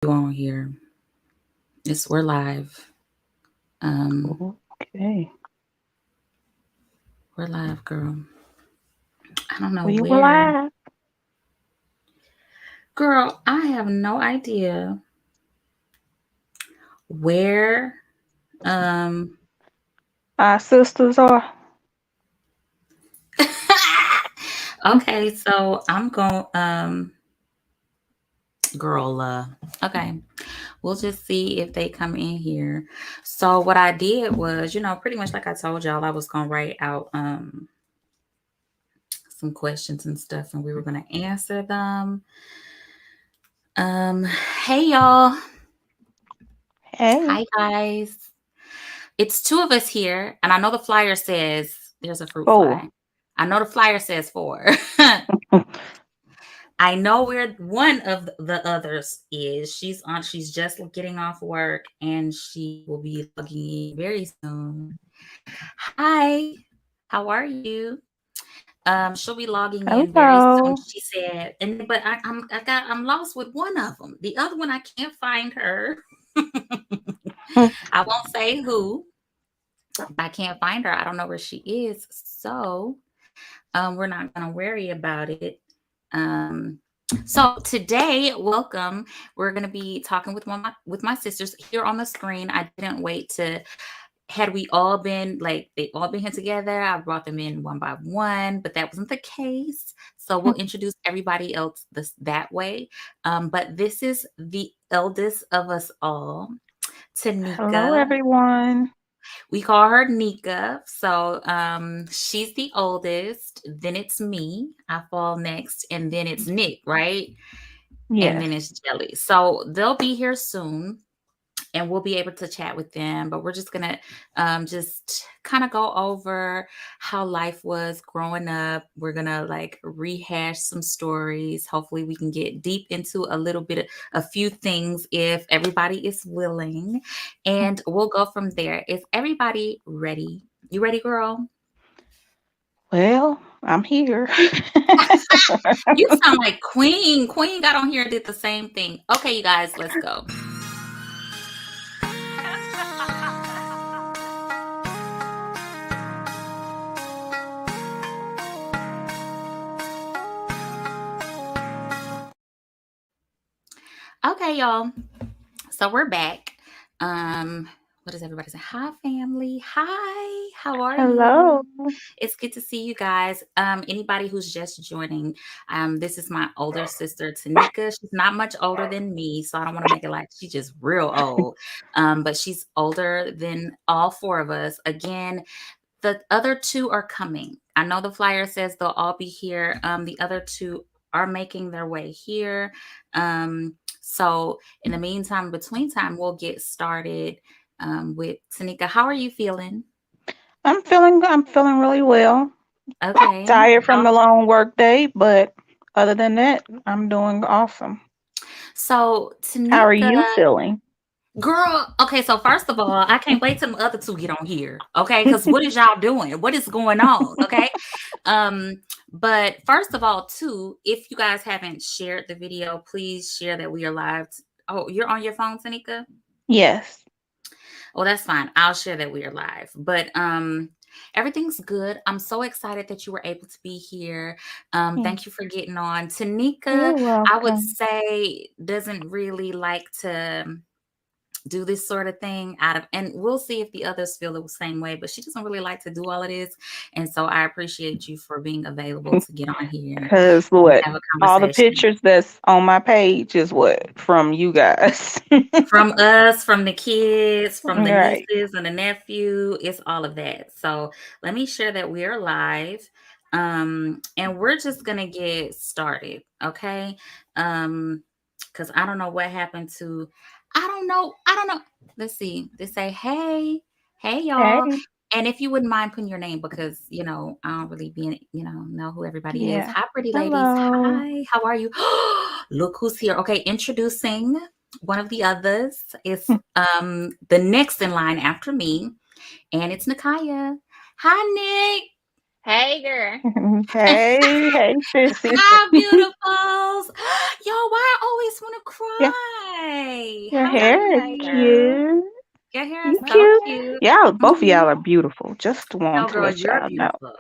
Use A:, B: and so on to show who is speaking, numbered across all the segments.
A: You on here. We're live.
B: Okay.
A: We're live, girl. I don't know
B: We were
A: where.
B: live.
A: Girl, I have no idea where. Um
B: Our sisters are.
A: okay, so I'm going girl, okay. We'll just see if they come in here. So what I did was, pretty much like I told y'all, I was gonna write out some questions and stuff and we were gonna answer them. Um, hey y'all.
B: Hey.
A: Hi guys. It's two of us here, and I know the flyer says there's a fruit
B: Four.
A: fly. I know the flyer says four. I know where one of the others is. She's just getting off work and she will be logging in very soon. Hi, how are you? She'll be logging in very soon.
B: Hello.
A: She said, and but I'm lost with one of them. The other one I can't find her. I won't say who. I can't find her. I don't know where she is. So we're not going to worry about it. Um, so today, welcome. We're going to be talking with my sisters here on the screen. I didn't wait to had we all been like they all been here together. I brought them in one by one, but that wasn't the case. So we'll introduce everybody else that way. But this is the eldest of us all,
B: Hello,
A: Tanica.
B: everyone.
A: We call her Nika. So she's the oldest. Then it's me. I fall next. And then it's Nick, right? And
B: Yes.
A: then it's Jelly. So they'll be here soon and we'll be able to chat with them. But we're just gonna just kind of go over how life was growing up. We're gonna like rehash some stories. Hopefully, we can get deep into a little bit of a few things if everybody is willing, and we'll go from there. Is everybody ready? You ready, girl?
B: Well, I'm here.
A: You sound like Queen. Queen got on here and did the same thing. Okay, you guys, let's go. Okay, y'all. So we're back. What does everybody say? Hi, family. Hi, how are
B: Hello.
A: you? It's good to see you guys. Anybody who's just joining, this is my older sister, Tanika. She's not much older than me, so I don't want to make it like she's just real old. But she's older than all four of us. Again, the other two are coming. I know the flyer says they'll all be here. The other two are making their way here. So in the meantime, between time, we'll get started with Tanika. How are you feeling?
B: I'm feeling really well.
A: Okay.
B: Tired from
A: How,
B: the long work day, but other than that, I'm doing awesome.
A: so
B: How are
A: Tanika,
B: you feeling?
A: girl. Okay, so first of all, I can't wait till the other two get on here. Okay, because what is y'all doing? What is going on? Okay. Um, but first of all, too, if you guys haven't shared the video, please share that we are live. Oh, you're on your phone, Tanika?
B: Yes.
A: Oh, that's fine. I'll share that we are live. But everything's good. I'm so excited that you were able to be here.
B: Mm.
A: Thank you for getting on. Tanika,
B: You're
A: I would
B: welcome.
A: say doesn't really like to do this sort of thing out of, and we'll see if the others feel the same way, but she doesn't really like to do all of this. And so I appreciate you for being available to get on here
B: Because
A: and
B: what?
A: have a
B: All the
A: conversation.
B: pictures that's on my page is what? From you guys.
A: From us, from the kids, from the
B: Right.
A: nieces and the nephew, it's all of that. So let me share that we are live. And we're just gonna get started, okay? Because I don't know what happened to I don't know. Let's see. They say, hey y'all.
B: Hey.
A: And if you wouldn't mind putting your name because I don't really know who everybody is.
B: Yeah.
A: Hi, pretty ladies.
B: Hello.
A: Hi, how are you? Look who's here. Okay, introducing one of the others is the next in line after me, and it's Niciah. Hi, Nick.
C: Hey, girl.
B: Hey, sissy.
A: Hi, beautifuls. Yo, why I always want to
B: Yeah,
A: cry?
B: your
A: Hi.
B: hair is
C: Hey, girl.
B: cute.
A: Your hair is
B: You
A: so
B: cute.
C: What?
A: cute.
B: Y'all, both of
A: Mhm.
B: y'all are beautiful. Just want
A: No,
B: to
A: girl,
B: let
A: you're
B: y'all know.
A: beautiful.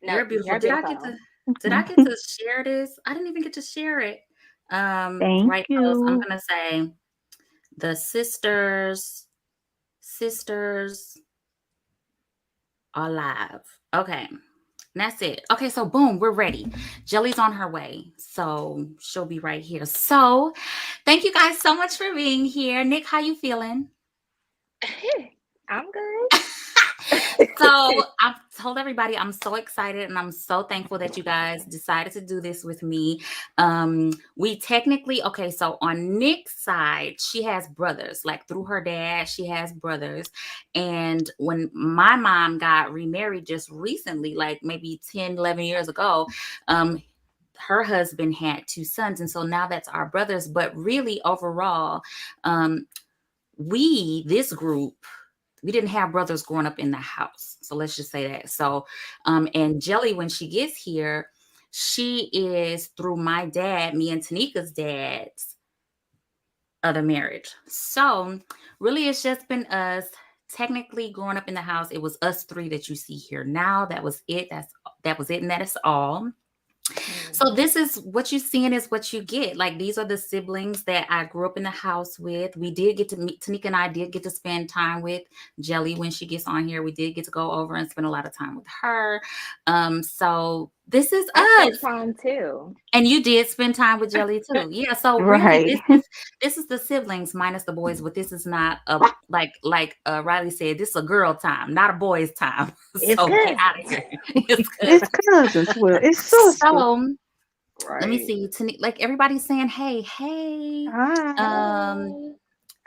C: No,
A: You're beautiful.
C: you're beautiful.
A: Did I get to share this? I didn't even get to share it.
B: Thank
A: Right post. I'm
B: you.
A: gonna say the sisters are live. Okay. That's it. Okay, so boom, we're ready. Jelly's on her way. So she'll be right here. So thank you guys so much for being here. Nick, how you feeling?
C: I'm good.
A: So I've told everybody I'm so excited and I'm so thankful that you guys decided to do this with me. We technically, okay, so on Nick's side, she has brothers. Like through her dad, she has brothers. And when my mom got remarried just recently, like maybe 10, 11 years ago, her husband had two sons. And so now that's our brothers. But really, overall, um, this group, we didn't have brothers growing up in the house. So let's just say that. So, and Jelly, when she gets here, she is through my dad, me and Tanica's dad's other marriage. So really, it's just been us. Technically, growing up in the house, it was us three that you see here now. That was it. That was it, and that is all. So
C: Mhm.
A: this is what you seeing is what you get. Like these are the siblings that I grew up in the house with. We did get to meet Tanika and I did get to spend time with Jelly when she gets on here. We did get to go over and spend a lot of time with her. So this is
C: I spent
A: us.
C: time too.
A: And you did spend time with Jelly too. Yeah. So really
B: Right.
A: this is the siblings minus the boys, but this is not a like Riley said, this is a girl time, not a boy's time.
C: It's
A: So get out of
C: cousins.
A: here. It's
B: It's
A: good.
B: cousins. Well, it's sisters.
A: So let me
B: Right.
A: see. Like everybody's saying, hey, hey.
B: Hi.
A: Um,
C: Hey.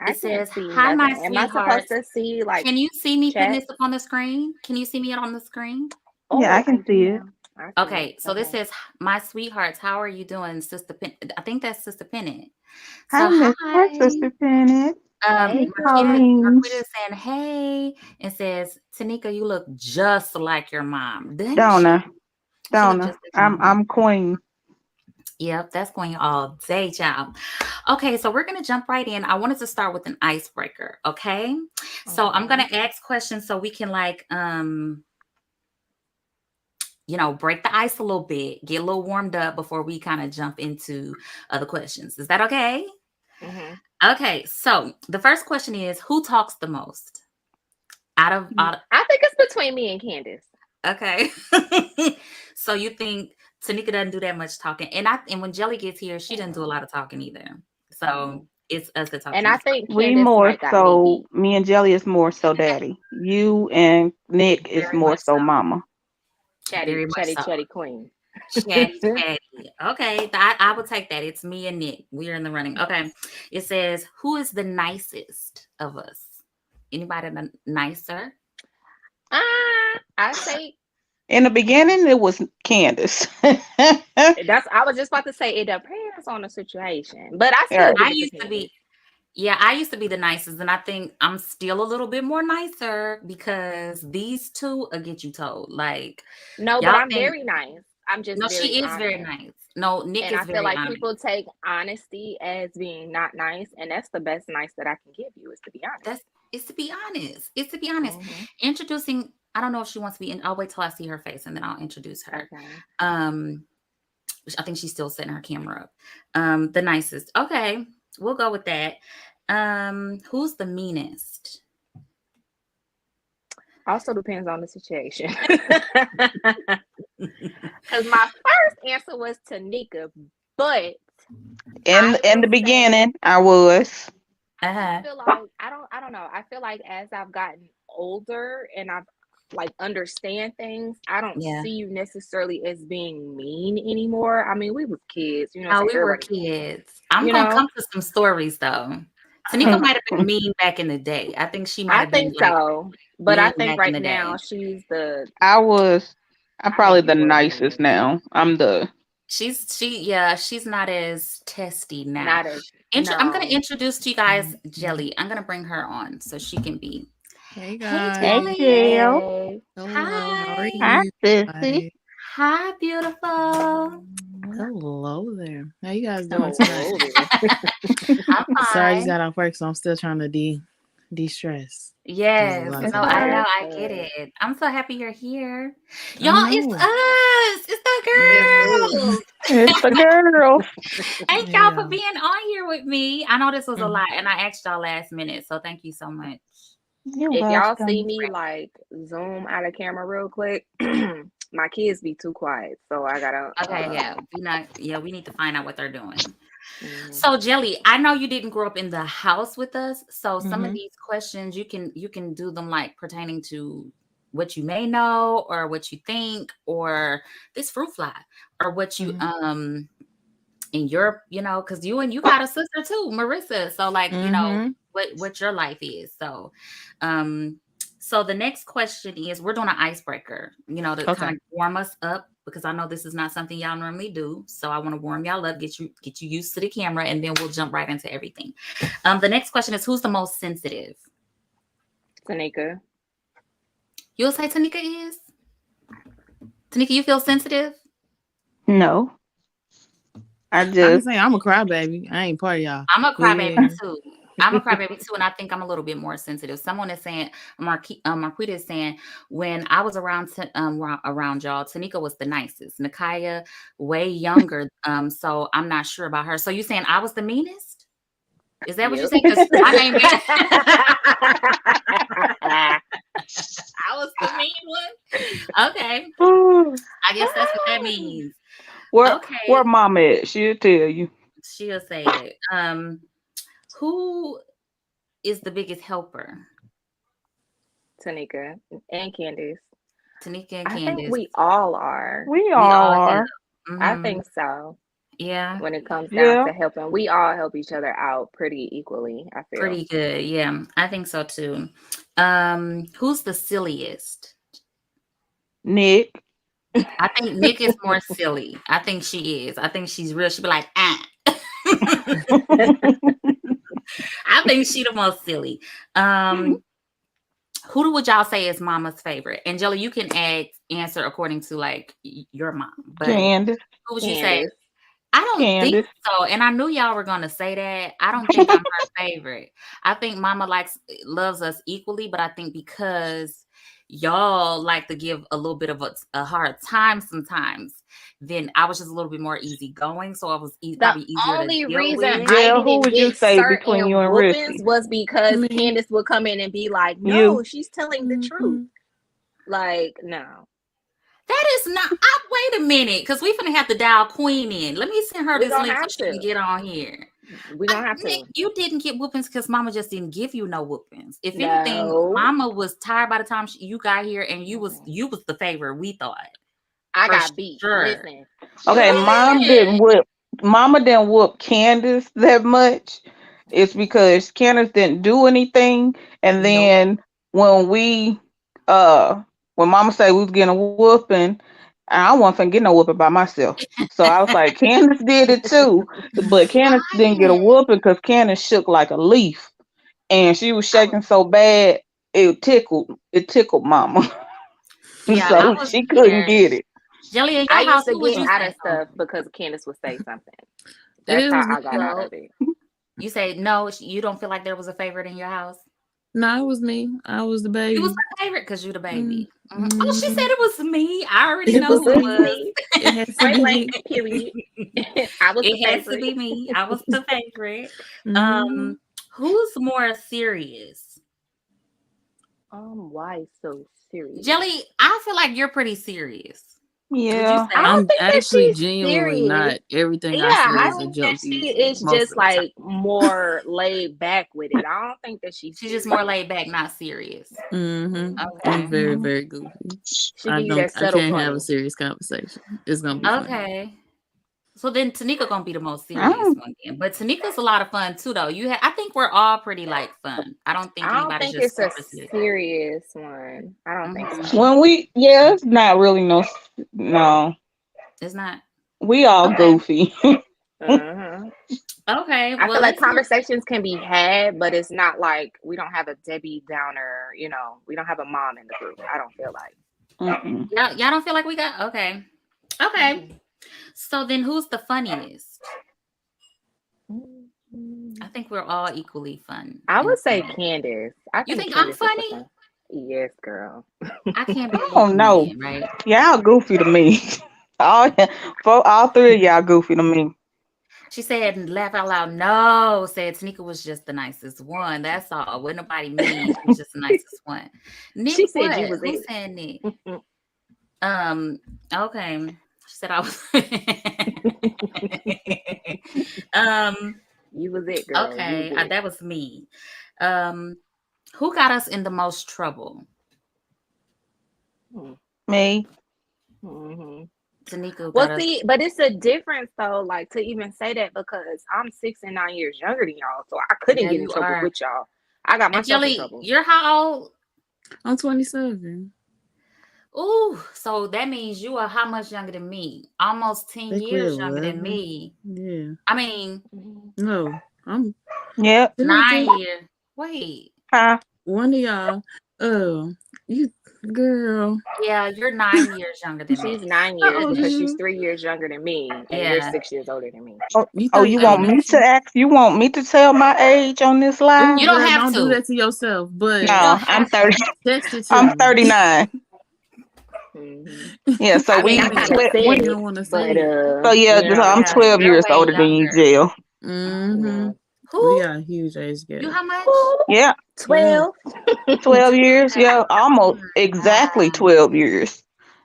C: I
A: it
C: can't
A: says,
C: see
A: hi, my
C: nothing. Am I supposed
A: sweethearts.
C: to see like
A: Can you see me putting
C: chat?
A: this up on the screen? Can you see me on the screen?
B: Yeah, I
C: Oh, I
B: can
C: do
B: see it.
C: now. I see it.
A: Okay, so this
C: Okay.
A: says, my sweethearts, how are you doing, Sister Pen? I think that's Sister Pennant.
B: Hi,
A: So
B: Miss. Hi,
A: hi.
B: Sister Penny.
C: Hey,
B: Pauline.
A: Marquita is saying, hey, and says, Tanika, you look just like your mom. Doesn't she?
B: Donna.
A: She looked
B: Donna.
A: just like my mom.
B: I'm Queen.
A: Yep, that's going all day, child. Okay, so we're gonna jump right in. I wanted to start with an icebreaker. Okay, so I'm
C: okay.
A: gonna ask questions so we can like break the ice a little bit, get a little warmed up before we kind of jump into other questions. Is that okay?
C: Hmm.
A: Okay, so the first question is, who talks the most out of
C: I think it's between me and Candace.
A: okay. So you think Tanika doesn't do that much talking, and when Jelly gets here, she doesn't do a lot of talking either. So
C: Mm.
A: it's us that talk
C: And
A: the
C: I
A: most.
C: think
B: We
C: Candace
B: more
C: might got me
B: so,
C: beat.
B: me and Jelly is more so daddy. You and Nick is
A: Very
B: more
A: much
B: so
A: so.
B: mama.
C: Chatty,
A: Very much
C: chatty,
A: so.
C: chatty queen.
A: Chatty, chatty. Okay, I will take that. It's me and Nick. We are in the running. Okay. It says, who is the nicest of us? Anybody nicer?
C: I say
B: In the beginning, it was Candace.
C: that's. I was just about to say it depends on the situation, but I still
B: Right.
C: give
A: I
C: it to
A: used to
C: Candace.
A: be, yeah, I used to be the nicest, and I think I'm still a little bit more nicer because these two will get you told. Like,
C: No, but
A: y'all
C: I'm
A: think,
C: very nice. I'm just
A: no,
C: very
A: she is very
C: honest.
A: nice. No, Nick
C: And
A: is
C: I feel
A: very
C: like
A: honest.
C: people take honesty as being not nice, and that's the best nice that I can give you is to be honest.
A: That's it's to be honest. It's to be honest.
C: Hmm.
A: Introducing, I don't know if she wants to be in. I'll wait till I see her face and then I'll introduce her.
C: Okay.
A: Um, I think she's still setting her camera up. The nicest. Okay, we'll go with that. Who's the meanest?
C: Also depends on the situation. Because my first answer was Tanika, but I
B: In
C: will
B: the
C: say
B: beginning, I was.
C: I
A: Uh-huh.
C: feel like I don't know. I feel like as I've gotten older and I've like understand things, I don't
A: Yeah.
C: see you necessarily as being mean anymore. I mean, we was kids, you know what
A: How
C: I'm saying?
A: we were
C: Everybody,
A: kids. I'm
C: you
A: gonna
C: know.
A: come to some stories though. Tanika might have been mean back in the day. I think she might
C: I
A: have been
C: think
A: like
C: so. But I
A: mean
C: think
A: back in
C: right
A: the
C: now
A: day.
C: she's the
B: I was. I'm
C: I think
B: probably
C: you
B: the
C: were the
B: nicest
C: meanest.
B: now. I'm the.
A: She's not as testy now.
C: Not as
A: I'm gonna
C: no.
A: introduce to you guys Jelly. I'm gonna bring her on so she can be.
D: Hey
A: Hey,
B: Hey,
D: guys.
A: Jelly.
B: Jill.
C: Hey.
D: Hello. How are
A: Hi.
B: Hi,
D: you?
B: sissy.
D: Hi.
A: Hi, beautiful.
D: Hello there. How you guys doing tonight?
C: Hello there.
A: I'm
D: Sorry, I just
A: fine.
D: got off work, so I'm still trying to de-stress. There's a
A: Yes,
D: lot
B: It's
A: no,
D: to
A: I
D: do.
A: know,
B: okay.
A: I get
C: Good.
A: it. I'm so happy you're here.
D: I
A: Y'all, it's
D: know.
A: us. It's
C: Yes,
A: the
C: it
A: girls.
B: It's the girls.
A: Thank
D: Hey
A: y'all for
D: y'all.
A: being on here with me. I know this was a
D: Mhm.
A: lot, and I asked y'all last minute, so thank you so much.
B: You're
C: if y'all see
B: welcome.
C: me like zoom out of camera real quick, my kids be too quiet. So I gotta
A: Okay, yeah, we need to find out what they're doing.
C: mhm.
A: So, Jelly, I know you didn't grow up in the house with us, so some of
D: Mhm.
A: these questions you can do them like pertaining to what you may know or what you think or this fruit fly or what you
D: Mhm.
A: in your because you got a sister too, Marissa. So like
D: Mhm.
A: what your life is. Um so the next question is we're doing an icebreaker, to kind
D: Okay.
A: of warm us up because I know this is not something y'all normally do. So I want to warm y'all up, get you used to the camera, and then we'll jump right into everything. The next question is who's the most sensitive?
C: Tanika.
A: You'll say Tanika is? Tanika, you feel sensitive?
B: No, I
D: I can
B: just,
D: say I'm a crybaby. I ain't part of y'all.
A: I'm a
D: But
A: crybaby
D: yeah.
A: too. I'm a crybaby too, and I think I'm a little bit more sensitive. Someone is saying, Marquita is saying, when I was around y'all, Tanika was the nicest. Niciah, way younger. So I'm not sure about her. So you saying I was the meanest? Is that what you
C: Yep.
A: saying? Because I ain't been. I was the mean one. Okay, I guess that's what that means.
B: where
A: Okay,
B: mama at? She'll tell you.
A: she'll say it. Who is the biggest helper?
C: Tanika and Candice.
A: Tanika and
C: I think
A: Candace.
C: we all are.
B: We
A: We
B: all
A: all help.
B: are.
C: I
A: Mhm.
C: think so.
A: Yeah,
C: When it comes down
B: Yeah.
C: to helping, we all help each other out pretty equally, I feel.
A: pretty good. Yeah, I think so too. Who's the silliest?
B: Nick.
A: I think Nick is more silly. I think she is. I think she's real. She'd be like, ah. I think she the most silly. Um, who would y'all say is mama's favorite? Angela, you can answer according to like your mom, but
B: Candace.
A: who would you say?
C: Candice.
A: I don't think
B: Candace.
A: so, and I knew y'all were gonna say that. I don't think I'm her favorite. I think Mama loves us equally, but I think because y'all like to give a little bit of a hard time sometimes, then I was just a little bit more easygoing, so I was
C: The
A: probably easier to
C: only
A: deal
C: reason
A: with.
C: I
B: Jill, who
C: didn't
B: would you
C: get
B: say between you
C: certain
B: and
C: whoopings
B: Rissy?
C: was because
D: Me.
C: Candace would come in and be like, no,
B: You.
C: she's telling the truth.
D: Mhm.
C: Like, no.
A: That is not. Wait a minute, because we finna have to dial Queen in. Let me send her
C: We're
A: this
C: gonna
A: link so
C: have
A: she can
C: to.
A: get on here.
C: We're gonna have
A: Nick,
C: to.
A: you didn't get whoopings because Mama just didn't give you no whoopings. If anything,
C: No.
A: Mama was tired by the time you got here, and you was
C: Mm-mm.
A: you was the favorite. We thought
C: I
A: for
C: got beat.
A: sure.
C: Listen, you
B: Okay,
C: go
B: mom
C: listen.
B: didn't whoop. Mama didn't whoop Candace that much. It's because Candace didn't do anything, and
A: Nope.
B: then when we, when Mama said we was getting a whooping, I wasn't finna get no whooping by myself. So I was like, Candace did it too, but Candace didn't get a
A: Right.
B: whooping because Candace shook like a leaf, and she was
A: I was,
B: shaking so bad it tickled Mama,
A: yeah, I
B: so
A: was
B: she couldn't
A: there.
B: get it.
A: Jelly, in
C: I
A: your house,
C: used to
A: who would
C: get
A: you
D: Oh,
C: out
A: say?
C: of
A: Oh,
C: stuff because Candace would say something. That's
D: it
C: how
D: was me
C: I got out
D: though.
C: of it.
A: you say no. You don't feel like there was a favorite in your house.
D: No, it was me. I was the
A: You was
D: baby.
A: my favorite because you the
D: Mm.
A: baby. Mhm. Oh, she said
D: Mm.
A: it was me. I already
D: It
A: know
D: was
A: who it
C: Was
D: me.
A: was.
C: me.
D: It has to
C: Point
D: be
C: blank,
D: me.
C: period. I was the
A: It has to
C: favorite.
A: be me. I was the favorite.
D: Mhm.
A: Who's more serious?
C: Why so serious?
A: Jelly, I feel like you're pretty serious. Would you
B: Yeah.
C: I
A: say?
C: don't
D: I'm
C: think that
D: actually
C: she's
D: genuinely
C: serious.
D: not. Everything I
C: Yeah,
D: say
C: I
D: is a
C: think
D: joke
C: that she
D: usually,
C: is
D: most
C: just
D: of the time.
C: like more laid back with it. I don't think that she's
A: She's just more
C: serious.
A: laid back, not serious.
D: I'm
A: Okay.
D: very,
B: Mhm.
D: very goofy.
C: She give you that
D: I
C: subtle
D: can't have a
C: funny.
D: serious conversation. It's gonna be funny.
A: Okay. So then Tanika gonna be the most
B: I
A: serious
B: don't,
A: one then. But Tanika's a lot of fun too, though. I think we're all pretty like fun. I don't think
C: I don't
A: anybody's
C: think
A: just
C: it's a
A: super serious.
C: serious one. I don't think
A: Hmm.
C: so.
B: when we, yeah, it's not really no.
A: It's not.
B: We all
A: Okay.
B: goofy.
C: Uh-huh.
A: Okay,
C: I
A: well,
C: feel like
A: let's hear.
C: conversations can be had, but it's not like we don't have a Debbie Downer, we don't have a mom in the group. I don't feel like.
B: Mm-mm.
A: Y'all don't feel like we got okay. So then, who's the funniest? I think we're all equally fun.
C: I
A: and
C: would say
A: funny.
C: Candace. I
A: You
C: think
A: think I'm
C: Candace is the
A: funny?
C: fun. Yes, girl.
A: I can't be
B: I
A: a
B: don't know.
A: comedian, right?
B: Y'all goofy to me. all three of y'all goofy to me.
A: She said, laugh out loud. No, said Tanica was just the nicest one. That's all. Wasn't nobody mean. She was just the nicest one. Nick,
C: She said you
A: what?
C: was
A: Who
C: it.
A: said Nick? Okay. She said I was.
C: You was it, girl. You
A: Okay.
C: was it.
A: That was me. Who got us in the most trouble?
B: Me.
C: Mm-hmm.
A: Tanika
C: Well,
A: got us.
C: see, but it's a difference though, like to even say that because I'm 6 and 9 years younger than y'all, so I couldn't
A: Yeah,
C: get in
A: you
C: trouble
A: are.
C: with y'all. I got
A: And
C: myself in
A: Jelly,
C: trouble.
A: you're how old?
D: I'm 27.
A: Ooh, so that means you are how much younger than me? Almost 10
D: Think we're
A: years younger than
D: 11.
A: me.
D: Yeah.
A: I mean,
D: No, I'm
B: Yep.
A: 9
D: Tanika,
A: years. Wait.
B: Huh?
D: one of y'all. Oh, you girl.
A: Yeah, you're 9 years younger than
C: She's
A: me.
C: 9
D: How
C: years
D: old are
C: because she's
D: you?
C: 3 years younger than me, and you're
A: Yeah.
C: 6 years older than me.
D: You
B: Oh, you
D: 31,
B: want me
A: Um,
B: to
D: ain't you?
B: ask? You want me to tell my age on this
D: Ooh,
A: you
B: live?
A: don't
D: girl,
A: have
D: don't do
A: to.
D: that to yourself. But
A: You don't
B: No, I'm
A: have
B: 30.
A: to.
D: text it to
B: I'm
D: me.
B: 39.
C: Hmm
B: Yeah, so
C: I mean,
B: we
C: I kind of
D: Dang,
B: 12.
C: said
D: you
C: it,
D: don't want to
C: but
D: say it.
B: So yeah, I'm
A: Yeah,
B: 12
A: you're
B: years
A: way
B: older than you,
A: younger.
B: Jill.
D: Mm-hmm.
C: yeah.
D: We
A: Who?
D: got a huge age
A: You
D: gap.
A: how much?
B: Yeah,
D: 12.
C: 12.
B: 12 years.
A: Okay.
B: Yeah, almost exactly
A: Um,
B: 12 years.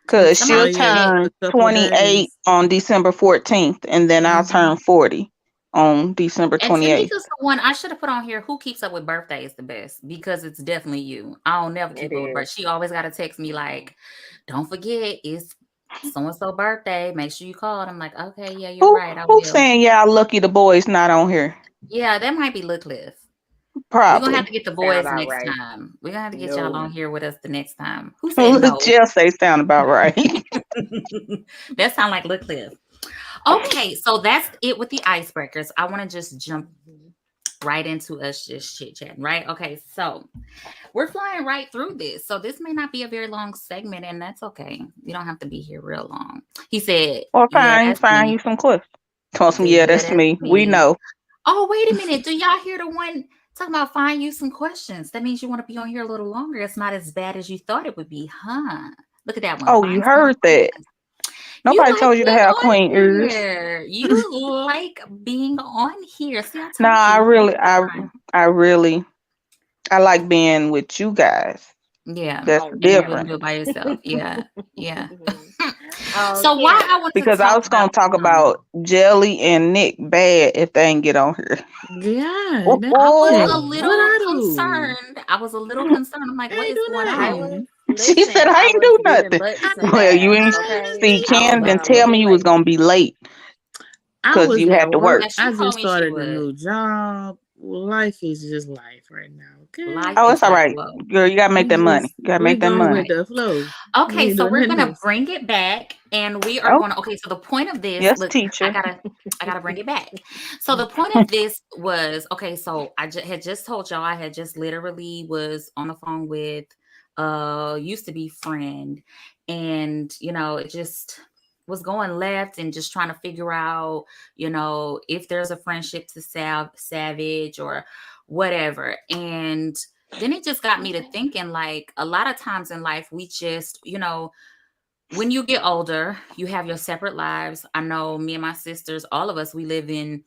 B: Cause
D: Oh
B: she'll
A: somebody
D: yeah,
A: said,
D: just
B: turn
D: a couple
B: 28
D: days.
B: on December 14th, and then I'll
D: Mm-hmm.
B: turn 40 on December
A: and
B: 28th.
A: Tanika's the one I should have put on here. Who keeps up with birthdays the best? Because it's definitely you. I don't never keep
C: It
A: up with
C: is.
A: birthdays. She always got to text me like, "Don't forget, it's so and so birthday. Make sure you call." And I'm like, "Okay, yeah, you're right. I
B: Who's
A: will."
B: saying y'all lucky the boys not on here?
A: Yeah, that might be Cliff. We're gonna have
B: Probably.
A: to get the
C: Sound
A: boys
C: about
A: next
C: right.
A: time. We're gonna have to get y'all on
C: No.
A: here with us the next time. Who said no?
B: Jill say sound about right.
A: That sound like Cliff. Okay, so that's it with the icebreakers. I want to just jump
C: Mhm.
A: right into us just chit chatting, right? Okay, so we're flying right through this. So this may not be a very long segment, and that's okay. You don't have to be here real long. He said,
B: Well,
A: "Yeah,
B: find
A: that's
B: find you
A: me."
B: some clips. Tell
A: He
B: some,
A: said,
B: yeah,
A: "Yeah,
B: that's
A: that's
B: me. We
A: me."
B: know.
A: Oh, wait a minute. Do y'all hear the one talking about find you some questions? That means you want to be on here a little longer. It's not as bad as you thought it would be, huh? Look at that one.
B: Oh, you
A: Find some more
B: heard that.
A: questions. You
B: Nobody
A: like
B: told you to
A: being
B: have
A: on
B: queen ears.
A: here. You like being on here. See, I
B: Nah,
A: told you.
B: I really, I like being with you guys.
A: Yeah.
B: That's
C: Oh,
A: And you wouldn't
B: different.
A: do it by yourself. Yeah. Yeah.
C: oh,
A: So why I
C: Candace.
A: wanted to
B: Because I
A: talk
B: was gonna
A: about
B: talk about Jelly and Nick bad if they ain't get on here.
D: Yeah,
A: I was
B: Oh,
A: a
D: dang. What
A: little
D: I do?
A: concerned. I was a little concerned. I'm like,
D: I
A: what
D: ain't
A: is
D: do
A: going
C: I
A: on?
C: was,
D: nothing.
B: she
C: listen,
B: said I
C: I
B: ain't
C: was
B: do
C: giving
B: nothing.
C: butts
D: I
C: and
B: Well, you
C: laughs,
B: ain't
C: okay?
B: see
D: didn't
C: I was
B: Camden
C: running a
B: tell
C: little
B: me
C: bit
B: you was
C: late.
B: gonna be late
D: I
B: because
D: was
B: you had
D: at
B: to
D: work.
B: work.
A: Yeah, she
D: I
A: told
D: just
A: me she
D: started a
A: would.
D: new job. Life is just life right now. Okay.
A: Life
B: Oh,
A: is
B: it's all
A: like,
B: right,
A: whoa.
B: girl. You gotta make that money. You gotta
D: We
B: make that
D: going
B: money.
D: with the flow. We
A: Okay,
D: ain't
A: so
D: doing
A: we're
D: nothing
A: gonna
D: else.
A: bring it back, and we are
B: Oh,
A: gonna. Okay, so the point of this,
B: yes,
A: look, I
B: teacher.
A: gotta bring it back. So the point of this was okay. So I had just told y'all I had just literally was on the phone with used to be friend, and it just was going left and just trying to figure out if there's a friendship to savage or whatever, and then it just got me to thinking like a lot of times in life we just when you get older you have your separate lives. I know me and my sisters, all of us, we live in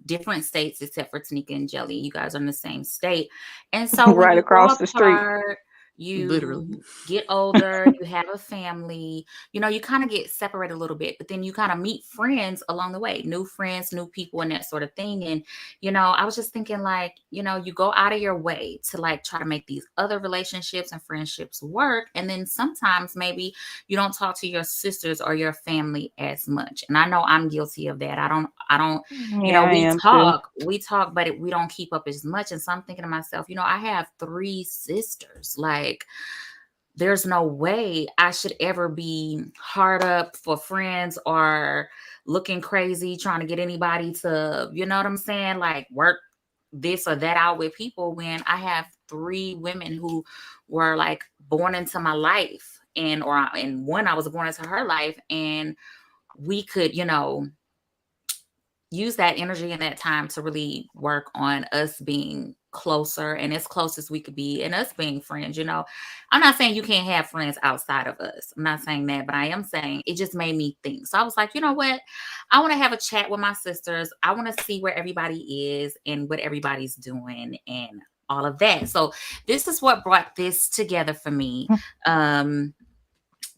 A: different states except for Tanika and Jelly. You guys are in the same state, and so when
B: Right
A: you grow
B: across the street.
A: apart, you
D: Literally.
A: get older, you have a family, you kind of get separated a little bit, but then you kind of meet friends along the way, new friends, new people, and that sort of thing. And I was just thinking like, you go out of your way to like try to make these other relationships and friendships work, and then sometimes maybe you don't talk to your sisters or your family as much. And I know I'm guilty of that. I don't
B: Yeah, I am too.
A: we talk, but we don't keep up as much. And so I'm thinking to myself, I have 3 sisters. Like, there's no way I should ever be hard up for friends or looking crazy, trying to get anybody to, you know what I'm saying, like work this or that out with people when I have 3 women who were like born into my life, and one I was born into her life, and we could, use that energy and that time to really work on us being closer and as close as we could be and us being friends. I'm not saying you can't have friends outside of us. I'm not saying that, but I am saying it just made me think. So I was like, you know what? I want to have a chat with my sisters. I want to see where everybody is and what everybody's doing and all of that. So this is what brought this together for me.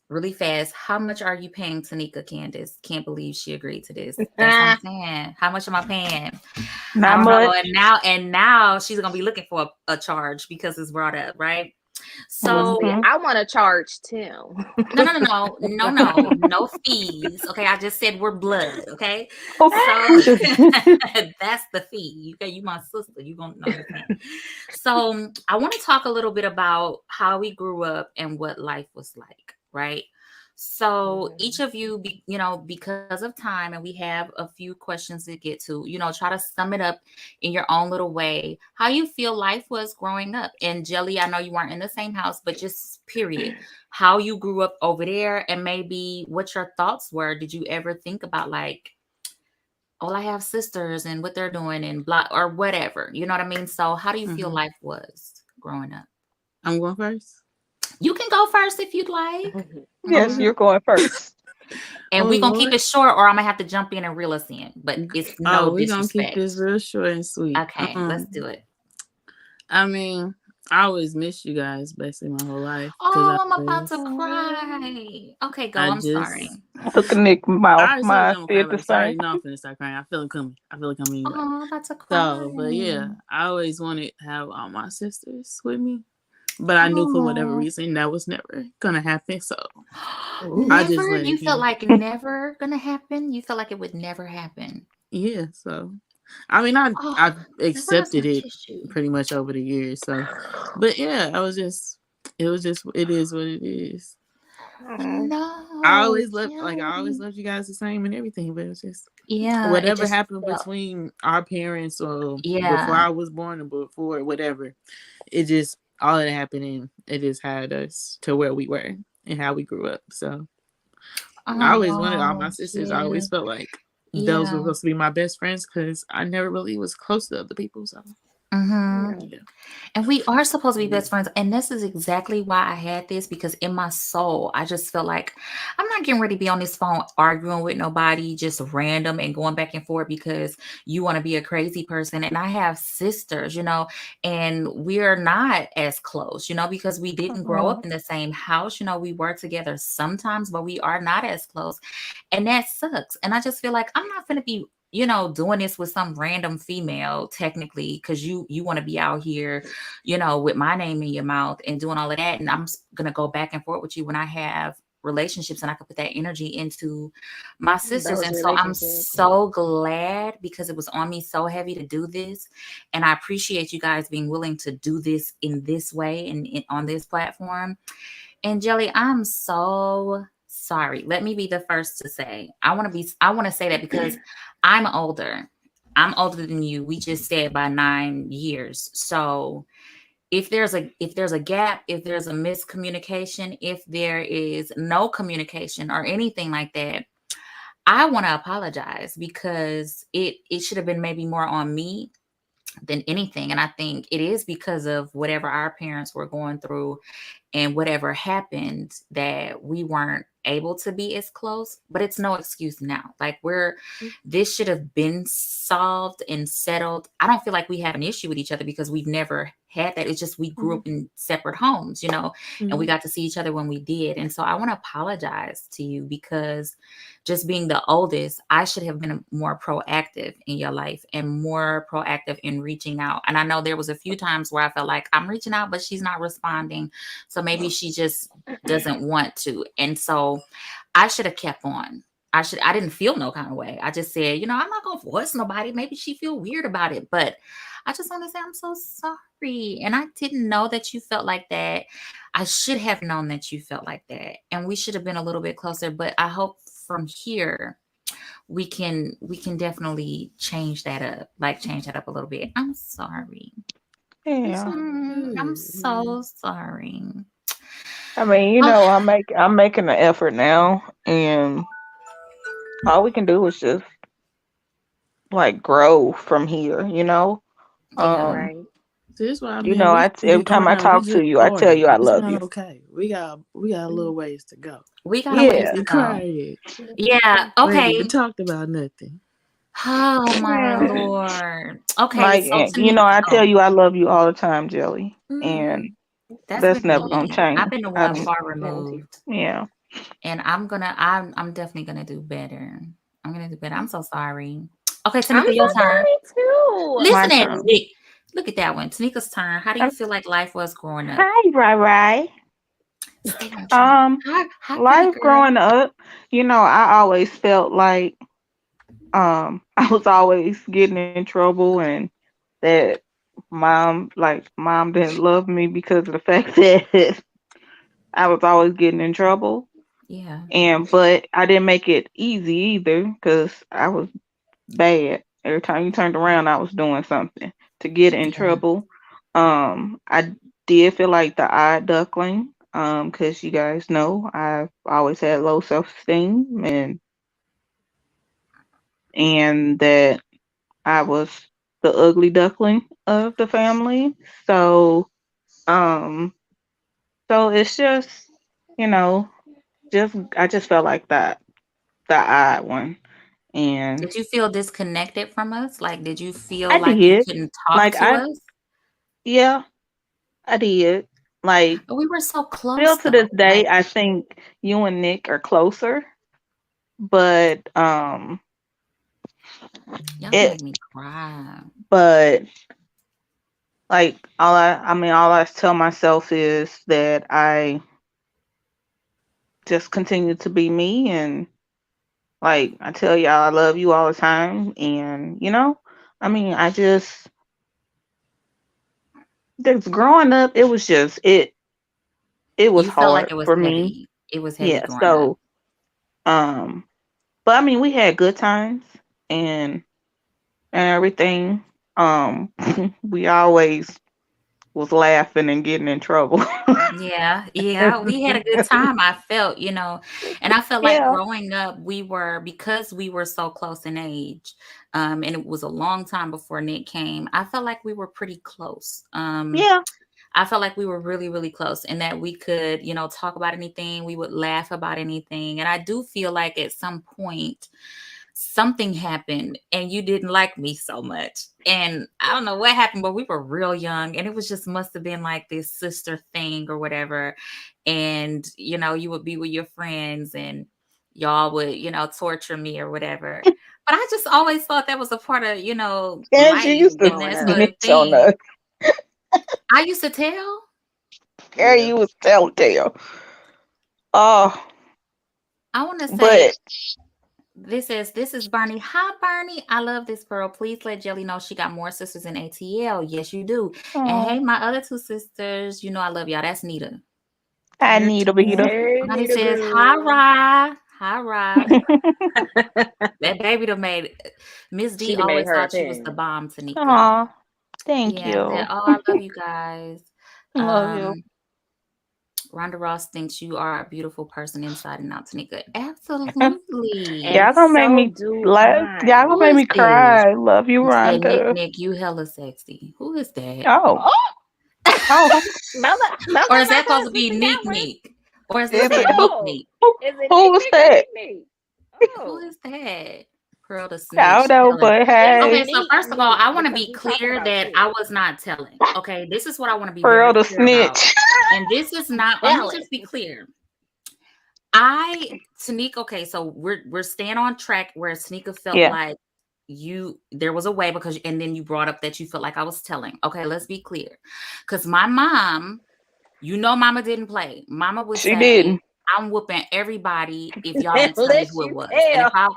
A: Really fast, how much are you paying Tanica, Candace? Can't believe she agreed to this. That's what I'm saying. How much am I paying? I
B: Not
A: don't
B: much.
A: know. And now she's gonna be looking for a charge because it's brought up, right? So
C: I want to charge too.
A: no fees. Okay, I just said we're blood. Okay, so that's the fee. Okay, you my sister. You gonna understand. So I want to talk a little bit about how we grew up and what life was like, right? So each of you, because of time, and we have a few questions to get to, try to sum it up in your own little way, how you feel life was growing up. And Jelly, I know you weren't in the same house, but just period, how you grew up over there and maybe what your thoughts were. Did you ever think about like, oh, I have sisters and what they're doing and blah or whatever, you know what I mean? So how do you feel life was growing up?
D: I'm going first.
A: You can go first if you'd like.
B: Yes, you're going first.
A: And we're going to keep it short or I'm going to have to jump in and reel us in. But it's no
D: we're going to keep
A: disrespect.
D: this real short and sweet.
A: Okay, let's do it.
D: I mean, I always missed you guys basically my whole life.
A: Oh, I'm about to cry. Okay, go. I'm sorry.
B: Took a Nick mouth.
D: Mine
B: Said the same.
D: No, I'm finna start crying. I feel it coming. Anyway.
A: Oh, I'm about to cry.
D: So, but yeah, I always wanted to have all my sisters with me. But I knew for whatever reason that was never gonna happen. So I just let it
A: you felt like never gonna happen? You felt like it would never happen.
D: Yeah, so I mean I've accepted it pretty much over the years. So but yeah, it is what it is.
A: No.
D: I always loved you guys the same and everything, but it was just whatever happened between our parents or before I was born or before whatever, it just all that happened and it just had us to where we were and how we grew up. So I always wanted all my sisters. I always felt like those were supposed to be my best friends because I never really was close to other people. So
A: and we are supposed to be best friends. And this is exactly why I had this, because in my soul, I just felt like I'm not getting ready to be on this phone arguing with nobody, just random and going back and forth because you want to be a crazy person. And I have sisters, and we're not as close, because we didn't grow up in the same house. We were together sometimes, but we are not as close. And that sucks. And I just feel like I'm not going to be doing this with some random female technically, because you want to be out here, with my name in your mouth and doing all of that. And I'm going to go back and forth with you when I have relationships and I could put that energy into my sisters. And so I'm so glad because it was on me so heavy to do this. And I appreciate you guys being willing to do this in this way and on this platform. And Jelly, I'm so sorry. Let me be the first to say, I want to say that because I'm older. I'm older than you. We just said by 9 years. So if there's a gap, if there's a miscommunication, if there is no communication or anything like that, I want to apologize because it should have been maybe more on me than anything. And I think it is because of whatever our parents were going through and whatever happened that we weren't able to be as close, but it's no excuse now. Like this should have been solved and settled. I don't feel like we have an issue with each other because we've never had that. It's just we grew up in separate homes, and we got to see each other when we did. And so I want to apologize to you because just being the oldest, I should have been more proactive in your life and more proactive in reaching out. And I know there was a few times where I felt like I'm reaching out, but she's not responding. So maybe she just doesn't want to. And so I should have kept on. I didn't feel no kind of way. I just said, I'm not going to force nobody. Maybe she feel weird about it, but I just want to say I'm so sorry. And I didn't know that you felt like that. I should have known that you felt like that. And we should have been a little bit closer, but I hope from here, we can definitely change that up a little bit. I'm sorry.
B: Yeah.
A: I'm so sorry.
B: I mean, I'm making an effort now, and all we can do is just like grow from here.
A: Yeah.
C: Right.
D: So this is what I mean.
B: Every time I talk to you, I tell you I love you.
D: Okay. We got a little ways to go.
A: We got a ways
B: Yeah.
A: to go.
D: Cried.
A: Yeah.
D: We ain't
A: Okay.
D: even talked about nothing.
A: Oh my
B: Yeah.
A: Lord. Okay.
B: Like,
A: So
B: I tell you I love you all the time, Jelly, and that's
A: been
B: never gonna
A: me.
B: change.
A: I've been the one far removed.
B: Yeah.
A: And I'm definitely gonna do better. I'm gonna do better. I'm so sorry. Okay,
C: I'm
A: Tanica,
C: so
A: your turn.
C: sorry too.
A: Listen
B: My
A: at
B: turn.
A: Nick. Look at that one. Tanika's turn. How do you feel like life was growing up?
B: Hi, Rai.
A: Stay on track. Hi, pretty
B: Life
A: girl.
B: growing up, I always felt like I was always getting in trouble, and that mom didn't love me because of the fact that I was always getting in trouble.
A: Yeah.
B: But I didn't make it easy either, because I was bad. Every time you turned around, I was doing something to get in trouble. I did feel like the odd duckling, because you guys know I've always had low self-esteem, and that I was the ugly duckling of the family. So, it's just, you know, I just felt like that the odd one. And
A: Did you feel disconnected from us? Like, did you feel
B: I
A: like you
B: did.
A: couldn't talk
B: Like
A: to us?
B: yeah, I did. Like,
A: But we were so
B: still
A: close,
B: to this
A: though.
B: day,
A: Like,
B: I think you and Nick are closer. But
A: y'all
B: it
A: make me cry.
B: but like all I tell myself is that I just continue to be me, and like I tell y'all I love you all the time, and I just growing up, it was just it was
A: You felt like
B: hard
A: it was
B: for me.
A: heavy. It was heavy
B: Yeah,
A: growing up.
B: so but I mean we had good times, and everything. We always was laughing and getting in trouble.
A: Yeah, we had a good time. I felt, and I felt like
B: Yeah.
A: growing up, because we were so close in age, and it was a long time before Nick came. I felt like we were pretty close.
B: Yeah.
A: I felt like we were really, really close, and that we could, talk about anything. We would laugh about anything. And I do feel like at some point something happened and you didn't like me so much. And I don't know what happened, but we were real young, and it was just must have been like this sister thing or whatever. And, you would be with your friends and y'all would, torture me or whatever. But I just always thought that was a part of,
B: And
A: life
B: she used to
C: growing
A: and that's
C: up.
A: a
B: snitch on
A: thing.
B: us.
A: I used to tell.
B: Girl, you was telltale. Oh,
A: I want to say
B: but
A: this is Bernie. Hi, Bernie. I love this girl. Please let Jelly know she got more sisters in ATL. Yes, you do. And hey, my other two sisters, I love y'all. That's Nita.
B: I need a beater.
C: Hey,
A: Bonnie
C: Nita
A: says,
C: boo.
A: hi, Ra. Hi, Ra. That baby done made Miss D
C: She done made
A: always
C: her
A: thought she was the
C: opinion.
A: bomb, Tanica.
B: Aw, thank
A: Yeah,
B: you.
A: I love you guys.
B: Love you.
A: Rhonda Ross thinks you are a beautiful person inside and out, Tanika. Absolutely.
C: And
B: Y'all gonna make
C: so
B: me
C: do
B: laugh. Y'all
C: I.
B: gonna
A: Who
B: make
A: is
B: me
A: this?
B: cry. Love you,
A: You said,
B: Rhonda.
A: Nick, you hella sexy. Who is that?
B: Oh,
C: Oh,
B: oh,
C: Mama,
A: Or is
C: my
A: that supposed to be
C: husband
A: Neek
C: got one.
A: Neek? Or is
B: is
A: this
B: it
A: that Neek
C: Oh,
A: Neek?
C: is it
B: who
C: Nick
B: was
C: Nick or
B: that?
C: Nick Nick?
A: Who
C: Oh,
A: is that? Pearl the
B: I don't
A: snitch
B: know,
A: telling.
B: but
C: it's
A: Okay,
B: hey,
A: so
C: Neek
A: first of all,
C: Neek
A: I want to
C: because
A: be
C: he talking
A: clear
C: about
A: that
C: you.
A: I was not telling. Okay, this is what I want to be
B: Pearl
A: very
B: the
A: clear about.
B: snitch.
A: And this is not, let me
C: Telling.
A: just be clear. Tanika, okay, so we're staying on track where Tanika felt
B: Yeah,
A: like there was a way and then you brought up that you felt like I was telling. Okay, let's be clear. Because my mom, Mama didn't play. Mama would
B: she
A: say,
B: didn't.
A: I'm whooping everybody if y'all don't tell me
C: Unless
A: who it
C: you
A: was. And
C: tell.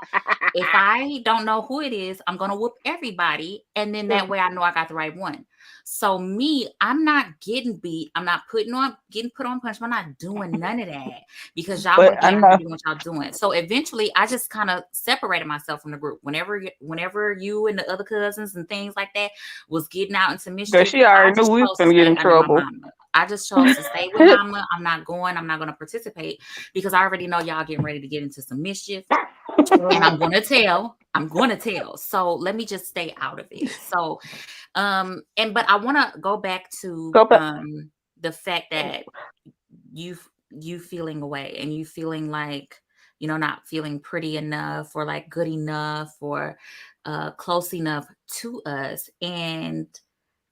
A: if I don't know who it is, I'm gonna whoop everybody. And then that way I know I got the right one. So me, I'm not getting beat. I'm not getting put on punishment. I'm not doing none of that because y'all want
B: But
A: to
B: I
A: be out here
B: know.
A: doing what y'all doing. So eventually I just kind of separated myself from the group. Whenever you and the other cousins and things like that was getting out into
B: Cause
A: mischief,
B: she
A: I
B: already knew
A: just
B: we was
A: chose to
B: gonna get
A: stay
B: in
A: under my
B: trouble.
A: mama. I just chose to stay with mama. I'm not going to participate because I already know y'all getting ready to get into some mischief. And I'm going to tell. So let me just stay out of it. So, but I want to go back to,
B: Go back.
A: the fact that you feeling away and you feeling like, not feeling pretty enough or like good enough or, close enough to us. And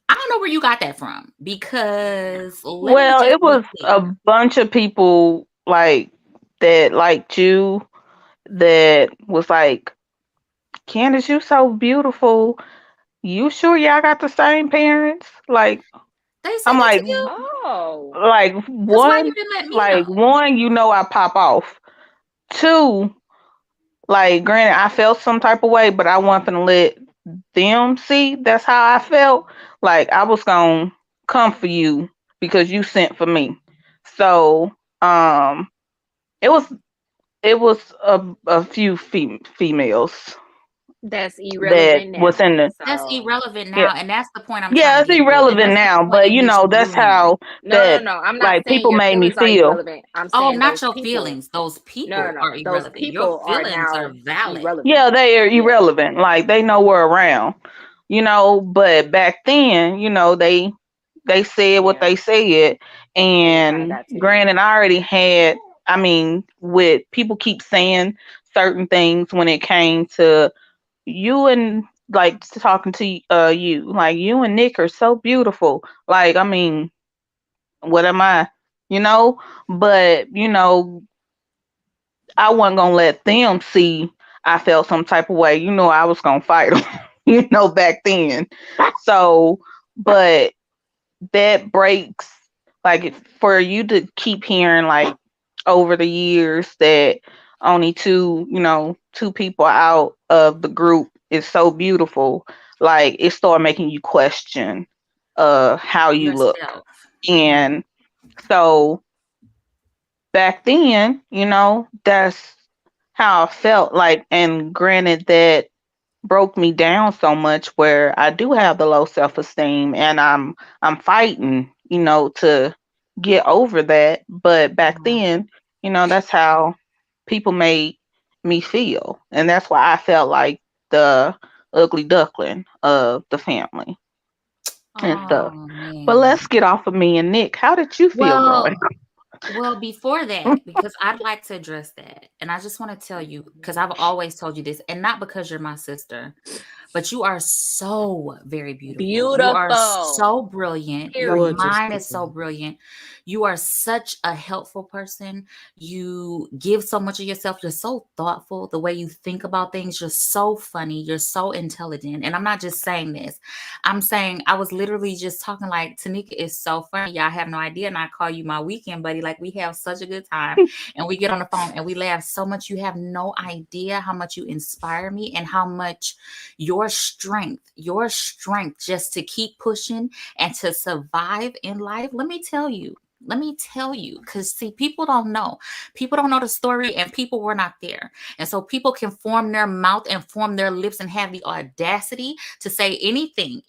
A: I don't know where you got that from because let me
B: Well,
A: just
B: it
A: be
B: was a
A: clear.
B: bunch of people like that liked you that was like, Candace, you so beautiful. You sure y'all got the same parents? Like,
A: They said
B: I'm
A: that
B: like,
A: to you?
C: Oh.
B: like
A: Because why you
B: one,
A: didn't let me
B: like
A: know?
B: one, I pop off. Two, like, granted, I felt some type of way, but I wasn't gonna let them see. That's how I felt. Like I was gonna come for you because you sent for me. So, it was a few females
C: That's
B: that
C: irrelevant
B: was
C: now.
B: in the
A: That's
C: So
A: irrelevant
B: yeah.
A: now, and that's the point I'm trying
B: Yeah,
A: to
B: it's
A: get through, and
B: irrelevant
A: that's the
B: now,
A: point
B: but
A: in which
B: that's
A: you hearing.
B: how that
C: no. I'm not
B: like
C: saying
B: people
C: your
B: made me
C: feelings are
B: feel.
C: irrelevant. I'm
A: Oh,
C: saying
A: not
C: those
A: your
C: people.
A: feelings. Those people
C: No.
A: are
C: Those
A: irrelevant. Your
C: people are
A: feelings are
C: now
A: valid.
C: irrelevant.
B: Yeah, they are
C: Yeah.
B: irrelevant. Like they know we're around, but back then, they said what
C: Yeah.
B: they said,
C: And they kind of
B: and
C: got to you.
B: granted, I already had. I mean, with people keep saying certain things when it came to you and like talking to you, like you and Nick are so beautiful. Like, I mean, what am I? You know, but I wasn't gonna let them see I felt some type of way. I was gonna fight them. Back then. So, but that breaks for you to keep hearing like over the years that only two people out of the group is so beautiful. Like it started making you question how you look.
A: Yourself. Mm-hmm.
B: And so back then, that's how I felt like. And granted, that broke me down so much where I do have the low self-esteem, and I'm fighting, to get over that. But back
A: Yeah.
B: then, that's how people made me feel. And that's why I felt like the ugly duckling of the family and stuff.
A: Oh
B: But
A: man.
B: let's get off of me and Nick. How did you feel growing
A: Well, Well, before
B: up?
A: that, because I'd like to address that. And I just want to tell you, because I've always told you this, and not because you're my sister, but you are so very beautiful. You are
C: Beautiful.
A: so brilliant. Your
C: Period.
A: mind is so
D: Gorgeous.
A: brilliant. You are such a helpful person. You give so much of yourself. You're so thoughtful. The way you think about things, you're so funny. You're so intelligent. And I'm not just saying this. I'm saying I was literally just talking like Tanika is so funny. Y'all have no idea. And I call you my weekend buddy. Like we have such a good time and we get on the phone and we laugh so much. You have no idea how much you inspire me and how much your strength just to keep pushing and to survive in life. Let me tell you, because see, people don't know the story, and people were not there. And so people can form their mouth and form their lips and have the audacity to say anything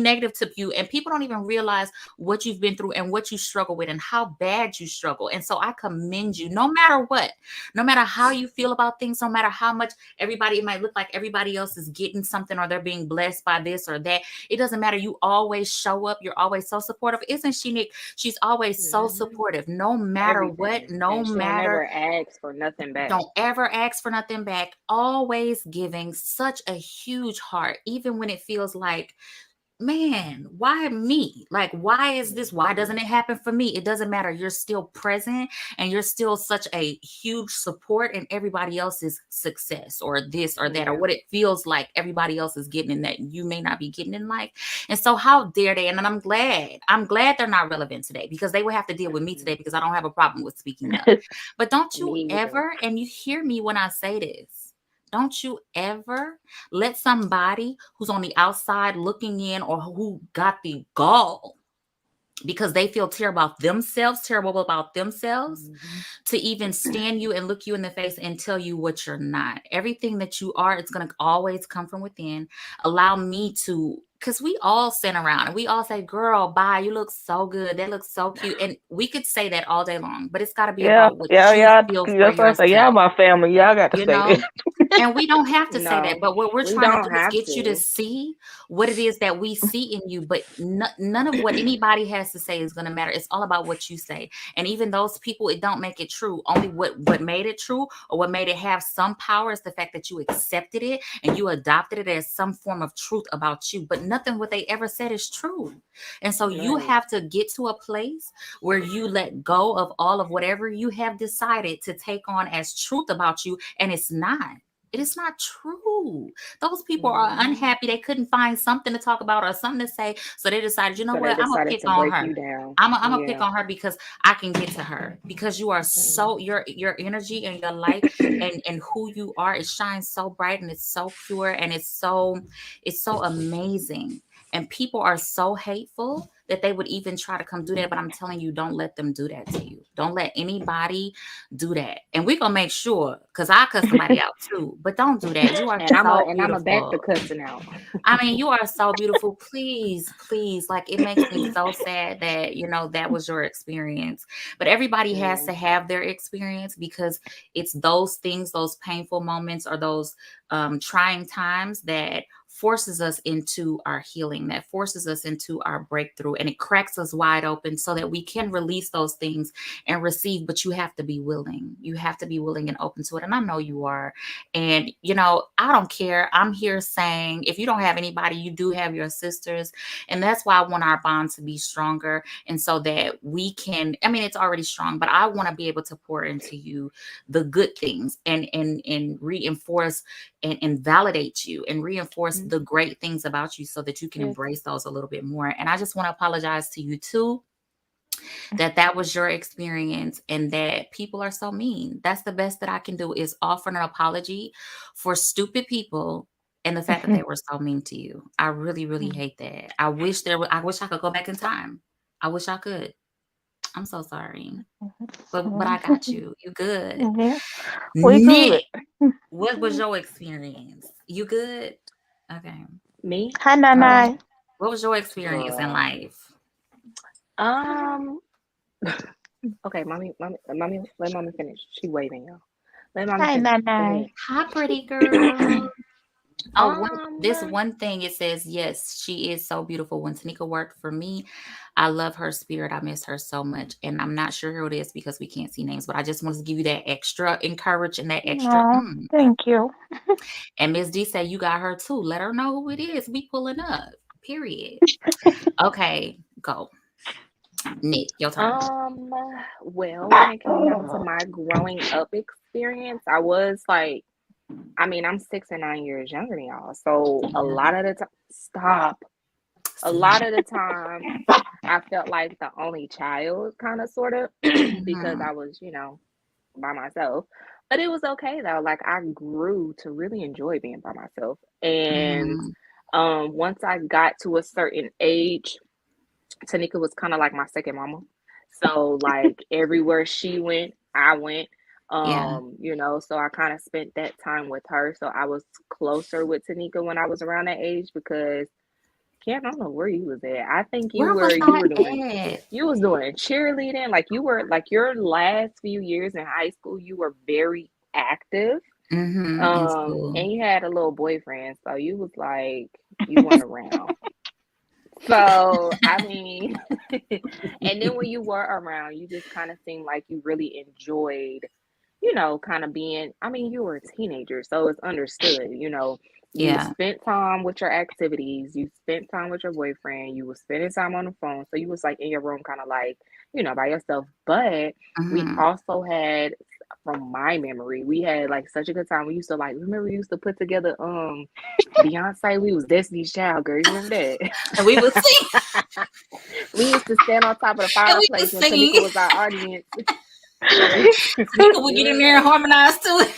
A: negative to you, and people don't even realize what you've been through and what you struggle with and how bad you struggle. And so I commend you, no matter what, no matter how you feel about things, no matter how much it might look like everybody else is getting something or they're being blessed by this or that. It doesn't matter. You always show up. You're always so supportive. Isn't she, Nick? She's always so
C: Mhm.
A: supportive, no matter what,
C: Everything.
A: no
C: And she'll
A: matter.
C: never ask for nothing back.
A: Don't ever ask for nothing back. Always giving such a huge heart, even when it feels like, man, why me? Like, why is this? Why doesn't
C: Mhm.
A: it happen for me? It doesn't matter. You're still present and you're still such a huge support in everybody else's success or this or that or
C: Yeah.
A: what it feels like everybody else is getting and that you may not be getting in life. And so, how dare they? And I'm glad. I'm glad they're not relevant today because they would have to deal with me today because I don't have a problem with speaking up. But don't you
C: Me either.
A: ever, and you hear me when I say this, Don't you ever let somebody who's on the outside looking in, or who got the gall because they feel terrible about themselves, to even stand you and look you in the face and tell you what you're not. Everything that you are, it's going to always come from within. Allow me to, because we all sit around and we all say, girl, bye, you look so good, that looks so cute. And we could say that all day long, but it's got to be about what you feel for yourself.
B: Y'all my family. Y'all got to say that.
A: And we don't have to say that, but what we're trying to do is get you to
C: to.
A: see what it is that we see in you. But none of what anybody has to say is going to matter. It's all about what you say. And even those people, it don't make it true. Only what made it true, or what made it have some power, is the fact that you accepted it and you adopted it as some form of truth about you. But nothing what they ever said is true. And so you have to get to a place where you let go of all of whatever you have decided to take on as truth about you, and it's not. It is not true. Those people are unhappy. They couldn't find something to talk about or something to say. So they decided, you know what? I'm going to pick on her. I'm going to pick on her because I can get to her. Because you are so, your energy and your light and who you are, it shines so bright and it's so pure and it's so amazing. And people are so hateful that they would even try to come do that. But I'm telling you, don't let them do that to you. Don't let anybody do that. And we're going to make sure, because I cuss somebody out too. But don't do that. You are so beautiful.
C: I'm back to cussing out.
A: I mean, you are so beautiful. Please. Like, it makes me so sad that, that was your experience. But everybody has to have their experience, because it's those things, those painful moments, or those trying times that forces us into our healing, that forces us into our breakthrough, and it cracks us wide open so that we can release those things and receive. But you have to be willing. You have to be willing and open to it. And I know you are. And, I don't care. I'm here saying, if you don't have anybody, you do have your sisters. And that's why I want our bond to be stronger. And so that we can, it's already strong, but I want to be able to pour into you the good things and reinforce and validate you and reinforce the great things about you, so that you can embrace those a little bit more. And I just want to apologize to you too, that was your experience and that people are so mean. That's the best that I can do, is offer an apology for stupid people and the fact that they were so mean to you. I really, really hate that. I wish I could go back in time. I wish I could. I'm so sorry. But I got you. You good. Nick, what was your experience? You good? Okay.
C: Me?
B: Hi, Nana.
A: What was your experience in life?
C: Okay, mommy, let mommy finish. She waving, y'all. Let mommy
B: Hi,
C: finish.
B: Nana.
A: Hi, pretty girl. This one thing, it says, yes, she is so beautiful. When Tanica worked for me, I love her spirit. I miss her so much. And I'm not sure who it is because we can't see names, but I just wanted to give you that extra encourage and that extra.
B: Thank you.
A: And Miss D said, you got her too. Let her know who it is. We pulling up. Period. Okay, go. Nick, your turn.
C: Well, when it came down to my growing up experience, I was like, I'm 6 and 9 years younger than y'all. So a lot of the time, a lot of the time, I felt like the only child, kind of, sort of, because I was, by myself. But it was okay though. Like, I grew to really enjoy being by myself. And once I got to a certain age, Tanica was kind of like my second mama. So like everywhere she went, I went. So I kind of spent that time with her. So I was closer with Tanica when I was around that age, because I don't know where you was at. I think you was doing cheerleading. Like, you were, like, your last few years in high school, you were very active. And you had a little boyfriend, so you was like, you went around. So, and then when you were around, you just kind of seemed like you really enjoyed, kind of being, you were a teenager, so it's understood, you spent time with your activities, you spent time with your boyfriend, you was spending time on the phone. So you was like in your room, kind of like, by yourself. But we also had, from my memory, we had like such a good time. We used to remember we used to put together Beyonce, we was Destiny's Child, girl. You remember that?
A: And we would sing.
C: We used to stand on top of the fireplace and Tanica was our audience.
A: Tanica would get in there and harmonize to it.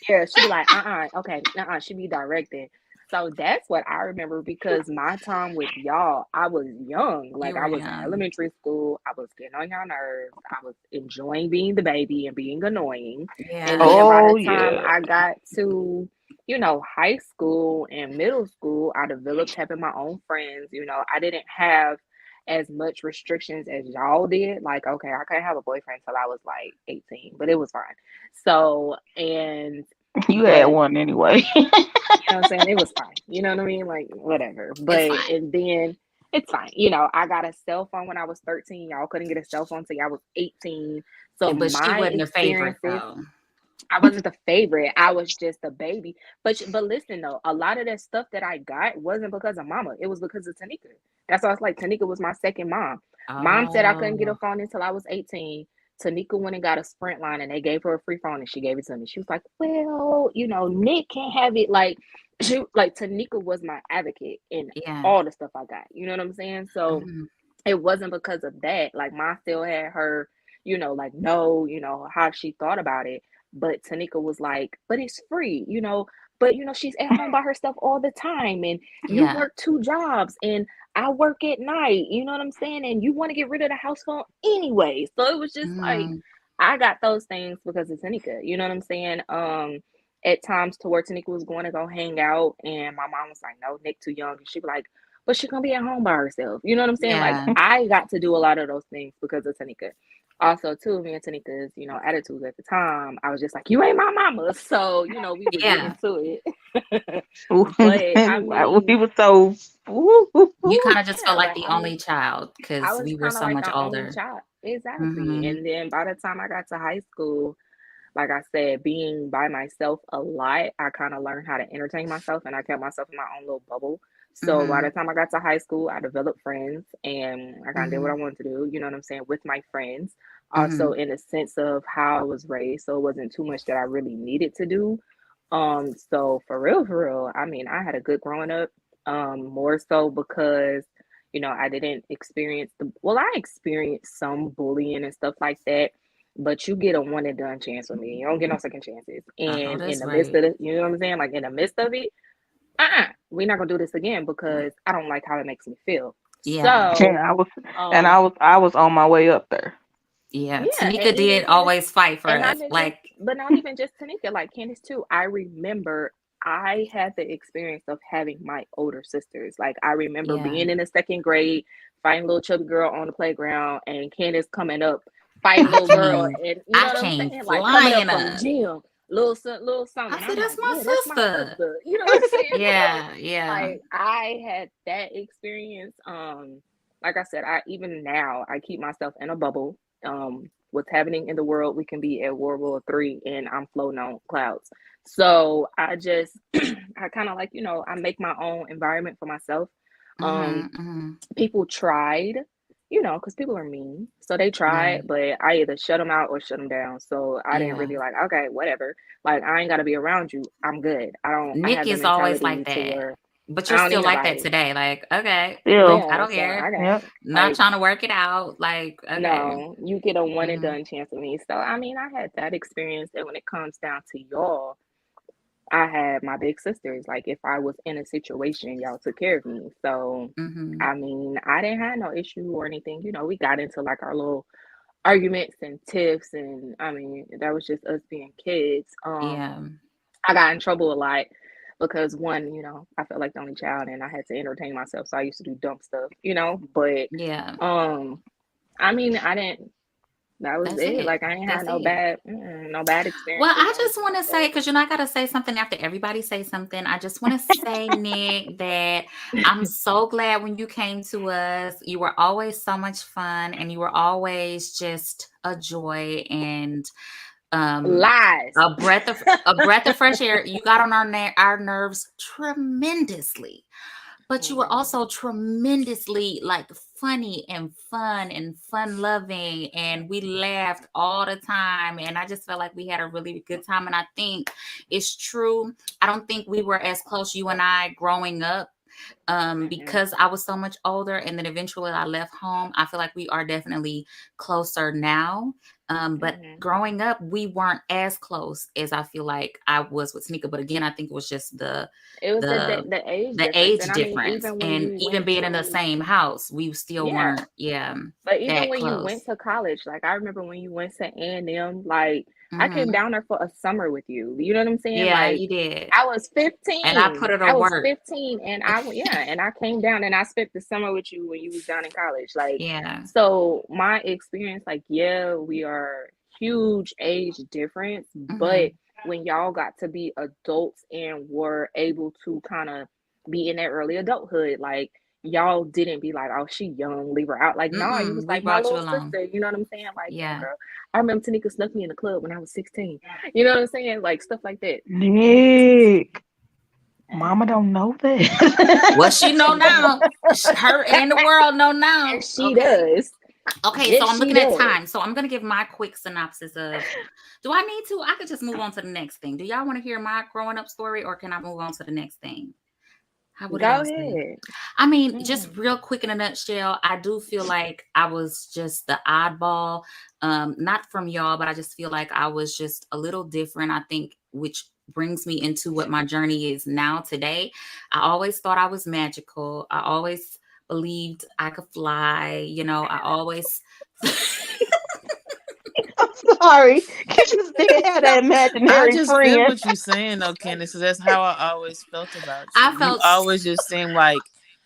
C: Yeah, she'd be like, okay, she be directing. So that's what I remember because my time with y'all, I was young. Like
A: You
C: I
A: were
C: was in
A: young.
C: elementary school. I was getting on your nerves. I was enjoying being the baby and being annoying. And
A: Yeah.
C: then by the
B: Oh
C: time
B: yeah.
C: I got to, high school and middle school, I developed having my own friends. I didn't have as much restrictions as y'all did. Like, okay, I couldn't have a boyfriend till I was like 18, but it was fine. So,
B: You had
C: but
B: one anyway.
C: what I'm saying? It was fine. You know what I mean? Like, whatever.
A: It's
C: But,
A: fine.
C: and then it's fine. I got a cell phone when I was 13. Y'all couldn't get a cell phone till I was 18. So
A: But she
C: my
A: wasn't a favorite
C: experiences,
A: though.
C: I wasn't the favorite. I was just a baby. But listen though, a lot of that stuff that I got wasn't because of mama. It was because of Tanika. That's why I was like, Tanika was my second mom. Mom said I couldn't get a
A: Oh,
C: phone until I was 18. Tanika went and got a Sprint line and they gave her a free phone and she gave it to me. She was like, well, Nick can't have it. Like Tanika was my advocate in
A: yeah.
C: all the stuff I got. You know what I'm saying? So
A: Hmm.
C: it wasn't because of that. Like mom still had her, like no, how she thought about it. But Tanika was like, but it's free, but she's at home by herself all the time and you
A: Yeah.
C: work two jobs and I work at night, you know what I'm saying? And you want to get rid of the house phone anyway. So it was just like
A: Hmm.
C: I got those things because of Tanika, you know what I'm saying? At times to where Tanika was going to go hang out and my mom was like, no, Nick too young. And she'd be like, but she's gonna be at home by herself. You know what I'm saying? Like
A: Yeah.
C: I got to do a lot of those things because of Tanika. Also, too, me and Tanika's, attitudes at the time, I was just like, you ain't my mama. So, we would get
A: Yeah.
C: into it. But I
B: We
C: mean,
B: were so.
A: You kind of just felt
C: yeah,
A: like
C: like
A: the
C: I was
A: only child
C: I
A: because
C: was
A: we were
C: kind of
A: so
C: like
A: much
C: the only
A: older.
C: child. Exactly.
A: Hmm.
C: And then by the time I got to high school, like I said, being by myself a lot, I kind of learned how to entertain myself and I kept myself in my own little bubble. So by
A: Hmm.
C: the time I got to high school, I developed friends and I kind of did what I
A: Hmm.
C: wanted to do, you know what I'm saying, with my friends. Also,
A: Hmm.
C: in a sense of how I was raised. So it wasn't too much that I really needed to do. So for real, I mean, I had a good growing up, more so because, I didn't experience I experienced some bullying and stuff like that, but you get a one and done chance with me. You don't get no second chances.
A: I know
C: And in
A: that's
C: the midst
A: right.
C: of it, you know what I'm saying? Like in the midst of it, we're not gonna do this again because I don't like how it makes me feel.
A: Yeah.
B: And
C: So,
B: I was,
C: um,
B: I was on my way up there.
A: Yeah.
C: yeah, and
A: Tanika
C: even
A: did
C: Candace,
A: always fight for
C: and
A: us.
C: not even just,
A: Like,
C: but not even just Tanika, like Candace too. I remember I had the experience of having my older sisters. Like I remember
A: yeah.
C: being in the second grade, fighting little chubby girl on the playground, and Candace coming up fighting little girl, and you know
A: I
C: what I'm
A: came
C: saying? Like coming up
A: flying
C: from
A: up.
C: gym, little something.
A: I
C: And
A: said,
C: I'm
A: that's
C: like,
A: my
C: yeah, that's my
A: sister.
C: sister. You know what I'm saying? So
A: Yeah. Yeah.
C: like I had that experience. Like I said, I even now I keep myself in a bubble. What's happening in the world, we can be at World War III and I'm floating on clouds. So I just I kind of like, I make my own environment for myself.
A: Hmm.
C: Um,
A: Hmm.
C: People tried, because people are mean. So they
A: Yeah.
C: tried, but I either shut them out or shut them down. So I didn't
A: Yeah.
C: really like, okay, whatever. Like I ain't gotta be around you. I'm good. I
A: Nick
C: have the
A: is always like
C: mentality to
A: that.
C: where
A: But
C: I
A: you're
C: don't
A: still
C: need
A: like that
C: nobody.
A: today. Like, okay,
B: Still,
A: I
C: Yeah,
A: don't
C: so I
A: care.
C: got
B: yep.
A: Not
C: like
A: trying to work it out. Like, okay.
C: no, you get a one and
A: Hmm.
C: done chance with me. So I mean, I had that experience. And when it comes down to y'all, I had my big sisters. Like if I was in a situation, y'all took care of me. So
A: Hmm.
C: I mean, I didn't have no issue or anything. We got into like our little arguments and tiffs, and I mean, that was just us being kids.
A: Yeah.
C: I got in trouble a lot because one, I felt like the only child, and I had to entertain myself, so I used to do dumb stuff, But
A: Yeah.
C: I mean, I didn't. That was
A: That's
C: it.
A: it.
C: Like I ain't had
A: That's it.
C: no bad
A: Well,
C: experiences
A: I
C: or
A: just
C: anything
A: want to
C: like
A: say,
C: that.
A: because I got to say something after everybody say something. I just want to say, Nick, that I'm so glad when you came to us. You were always so much fun and you were always just a joy and um
C: Lies.
A: a breath of fresh air. You got on our nerves tremendously, but you were
C: Mhm.
A: also tremendously like funny and fun loving, and we laughed all the time, and I just felt like we had a really good time. And I think it's true, I don't think we were as close, you and I, growing up, because I was so much older, and then eventually I left home. I feel like we are definitely closer now. But growing up, we weren't as close as I feel like I was with Tanica. But again, I think it was just the age difference, and even being in the same house, we still weren't
C: But even
A: that
C: when
A: close.
C: you went to college, like I remember when you went to A&M, like I came down there for a summer with you. You know what I'm saying?
A: Yeah,
C: like
A: you did.
C: I was 15,
A: and I put it to
C: I was
A: work.
C: 15, and and I came down and I spent the summer with you when you was down in college. Like,
A: Yeah.
C: So my experience, like, we are huge age difference, but when y'all got to be adults and were able to kind of be in that early adulthood, like y'all didn't be like, oh, she young, leave her out. Like, no, you was
A: We
C: like my
A: brought you
C: little
A: along.
C: sister. You know what I'm saying? Like,
A: Yeah.
C: girl, I remember Tanica snuck me in the club when I was 16. You know what I'm saying? Like stuff like that.
B: Nick, Mama don't know that.
A: Well, she know now. Her and the world know now.
C: And she does.
A: Okay,
C: Yes,
A: so I'm looking
C: she
A: at
C: does.
A: time. So I'm gonna give my quick synopsis of. Do I need to? I could just move on to the next thing. Do y'all want to hear my growing up story, or can I move on to the next thing? How would
C: Go
A: y'all
C: ahead.
A: say? I mean, just real quick in a nutshell, I do feel like I was just the oddball. Not from y'all, but I just feel like I was just a little different. I think, which brings me into what my journey is now today. I always thought I was magical. I always believed I could fly. You know, I always.
B: I'm sorry. You just didn't have that imaginary
D: I just
B: friend.
D: feel what you're saying, though, Candace. That's how I always felt about you. You always just seem like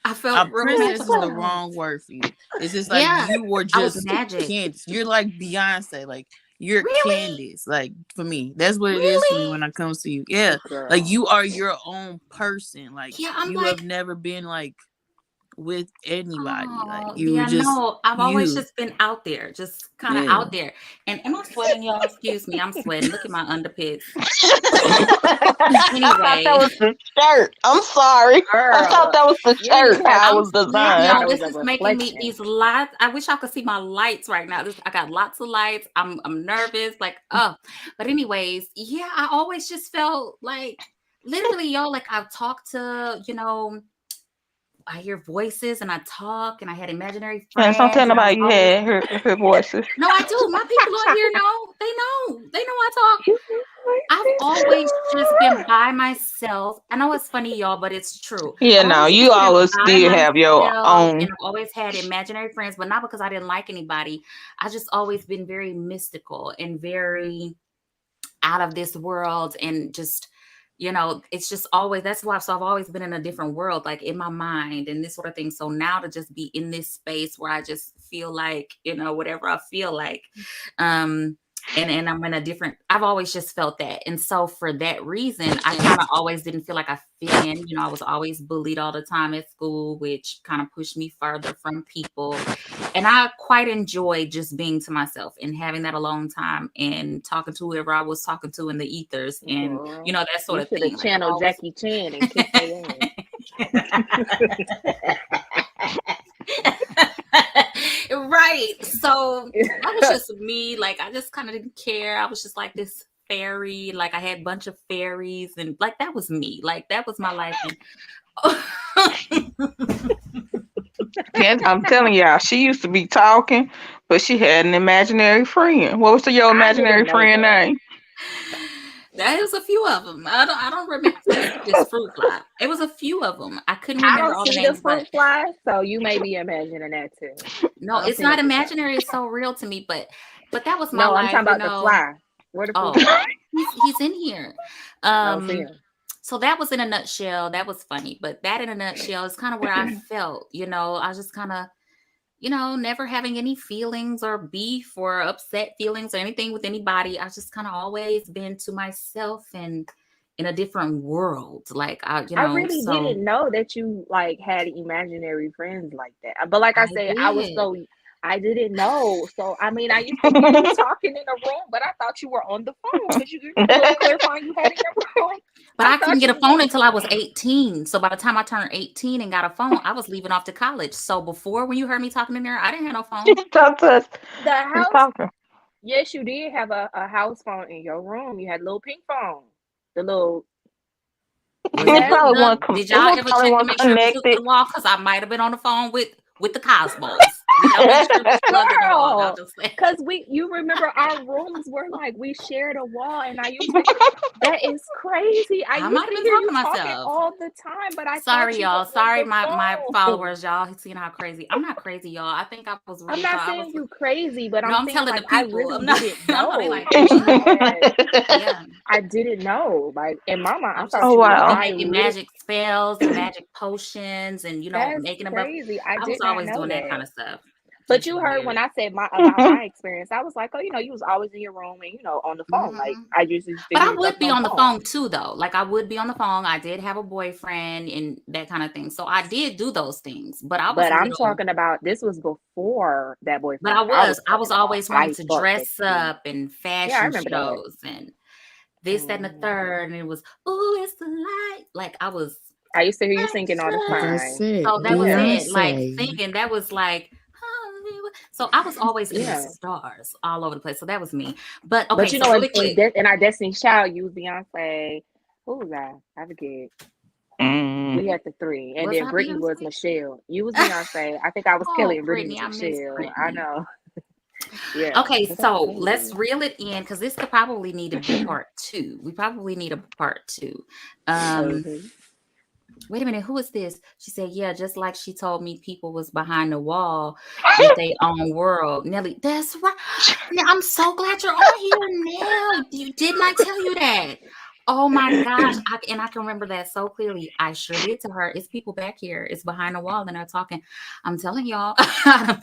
A: I felt
D: a princess is the wrong word for you. It's just like you were just Candace. You're like Beyonce. Like you're Candace. Like for me, that's what it is for me when it comes to you. Yeah, like you are your own person. Like you have never been like with anybody. Like you were just
A: I've always just been out there, just kind of out there. And am I sweating, y'all? Excuse me, I'm sweating. Look at my underpits.
B: Anyway, I thought that was the shirt. I'm sorry. Girl, I thought that was the shirt. How I was designed.
A: No, this is making me these lights. I wish y'all could see my lights right now. I got lots of lights. I'm nervous. Like, but anyways, yeah, I always just felt like literally, y'all, like I've talked to, I hear voices and I talk and I had imaginary friends.
B: Don't tell nobody you had her voices.
A: No, I do. My people on here know. They know I talk. I've always just been by myself. I know it's funny, y'all, but it's true.
B: Yeah, no, you always did have your own.
A: And I've always had imaginary friends, but not because I didn't like anybody. I just always been very mystical and very out of this world and just, it's just always, that's why. So I've always been in a different world, like in my mind and this sort of thing. So now to just be in this space where I just feel like, whatever I feel like, and I'm in a different, I've always just felt that. And so for that reason, I kind of always didn't feel like I fit in. I was always bullied all the time at school, which kind of pushed me further from people. And I quite enjoyed just being to myself and having that alone time and talking to whoever I was talking to in the ethers and, that sort of thing.
C: You should have channeled Jackie Chan and kicked their
A: Right. So that was just me. Like, I just kind of didn't care. I was just like this fairy. Like, I had a bunch of fairies and like, that was me. Like, that was my life.
B: And I'm telling y'all, she used to be talking, but she had an imaginary friend. What was your imaginary friend name?
A: That was a few of them. I don't remember this fruit fly. It was a few of them. I couldn't remember all the names.
C: The fruit fly, so you may be imagining that too.
A: No, it's not imaginary. It's so real to me. But that was my life.
C: I'm talking about the fly. Where the fruit fly?
A: He's in here. So that was in a nutshell. That was funny. But that in a nutshell is kind of where I felt. I was just kind of, never having any feelings or beef or upset feelings or anything with anybody. I've just kind of always been to myself and in a different world. Like, I
C: really didn't know that you like had imaginary friends like that. But like I said, I didn't know. So, I mean, I used to hear you talking in a room, but I thought you were on the phone because you clarifying you had in your room.
A: But I couldn't get a phone until I was 18. So by the time I turned 18 and got a phone, I was leaving off to college. So before, when you heard me talking in there, I didn't have no phone.
C: The house. Yes, you did have a house phone in your room. You had a little pink phone. The little.
A: Was it hooked up? Did
B: it
A: y'all
B: was
A: ever
B: probably
A: check to
B: one
A: make sure it was hooked to
B: connected.
A: the wall? Because I might have been on the phone with the Cosmos. Did y'all make sure it was plugged in the wall? Y'all
C: Girl,
A: just say.
C: because you remember our rooms were like we shared a wall, and I used to. That is crazy. I
A: I
C: used
A: might have
C: to
A: been
C: hear
A: talking
C: you
A: to
C: talking
A: myself.
C: all the time, but I thought
A: Sorry,
C: you were
A: y'all.
C: on
A: Sorry,
C: the
A: my
C: phone.
A: followers, y'all. Seeing how crazy. I'm not crazy, y'all. I think I was
C: I'm
A: really
C: not
A: tall. I was.
C: saying you crazy, but
A: No,
C: I'm
A: I'm
C: saying
A: telling the
C: like I
A: people.
C: really
A: I'm not.
C: didn't
A: I know they
C: know
A: like,
C: that
A: what?
C: you had.
A: Yeah.
C: I didn't know. Like in my mind, I
A: I'm
C: thought
A: just
B: Oh
C: you was
A: really
B: wow.
A: making
C: dilute.
A: magic spells and magic potions and
C: That's
A: making them up.
C: crazy. I
A: I was
C: did not
A: always
C: know
A: doing that
C: that.
A: kind of stuff.
C: But
A: Just
C: you heard when
A: weird.
C: I said about my experience, I was like, oh, you was always in your room and on the phone. Like
A: Hmm.
C: I just used to
A: But
C: hear
A: I
C: you
A: would
C: talking
A: be
C: on the
A: on the
C: phone.
A: phone too, though. Like I would be on the phone. I did have a boyfriend and that kind of thing. So I did do those things. But I was
C: But
A: a
C: I'm
A: little.
C: talking about this was before that
A: But
C: boyfriend that I was
A: I
C: talking
A: was
C: about.
A: always wanting
C: I
A: to
C: fucked the
A: dress
C: dude.
A: up and
C: Yeah, I
A: fashion
C: remember that.
A: shows and this, that, and the
C: Mhm.
A: third. And it was, oh, it's the light. Like I was
C: I used to hear you
A: like,
C: singing all the
D: Like I
C: time.
D: said,
A: so that was
C: Yeah,
A: it. Like
D: Beyonce.
A: thinking that was like Hollywood. So I was always in the
C: yeah.
A: stars all over the place. So that was me. But okay,
C: But
A: so really quick.
C: in our Destiny's Child, you was Beyonce. Who was I? I forget.
B: Mm.
C: We had the three, and
A: Was
C: then
A: I
C: Brittany was
A: Beyonce?
C: Michelle. You was Beyonce. I think I was Kelly,
A: Oh,
C: and Brittany
A: Brittany,
C: was
A: I miss
C: Michelle. I
A: Brittany.
C: know. Yeah,
A: Okay,
C: but that's
A: so let's
C: crazy.
A: reel it in because this could probably need to be part two. We probably need a part two. Um,
C: Okay.
A: wait a minute, who is this? She said, yeah, just like she told me people was behind the wall with their own world. Nelly, that's right. Yeah, I'm so glad you're on here now. Didn't I tell you that? Oh my gosh. I can remember that so clearly. I sure did to her. It's people back here. It's behind the wall and they're talking. I'm telling y'all. I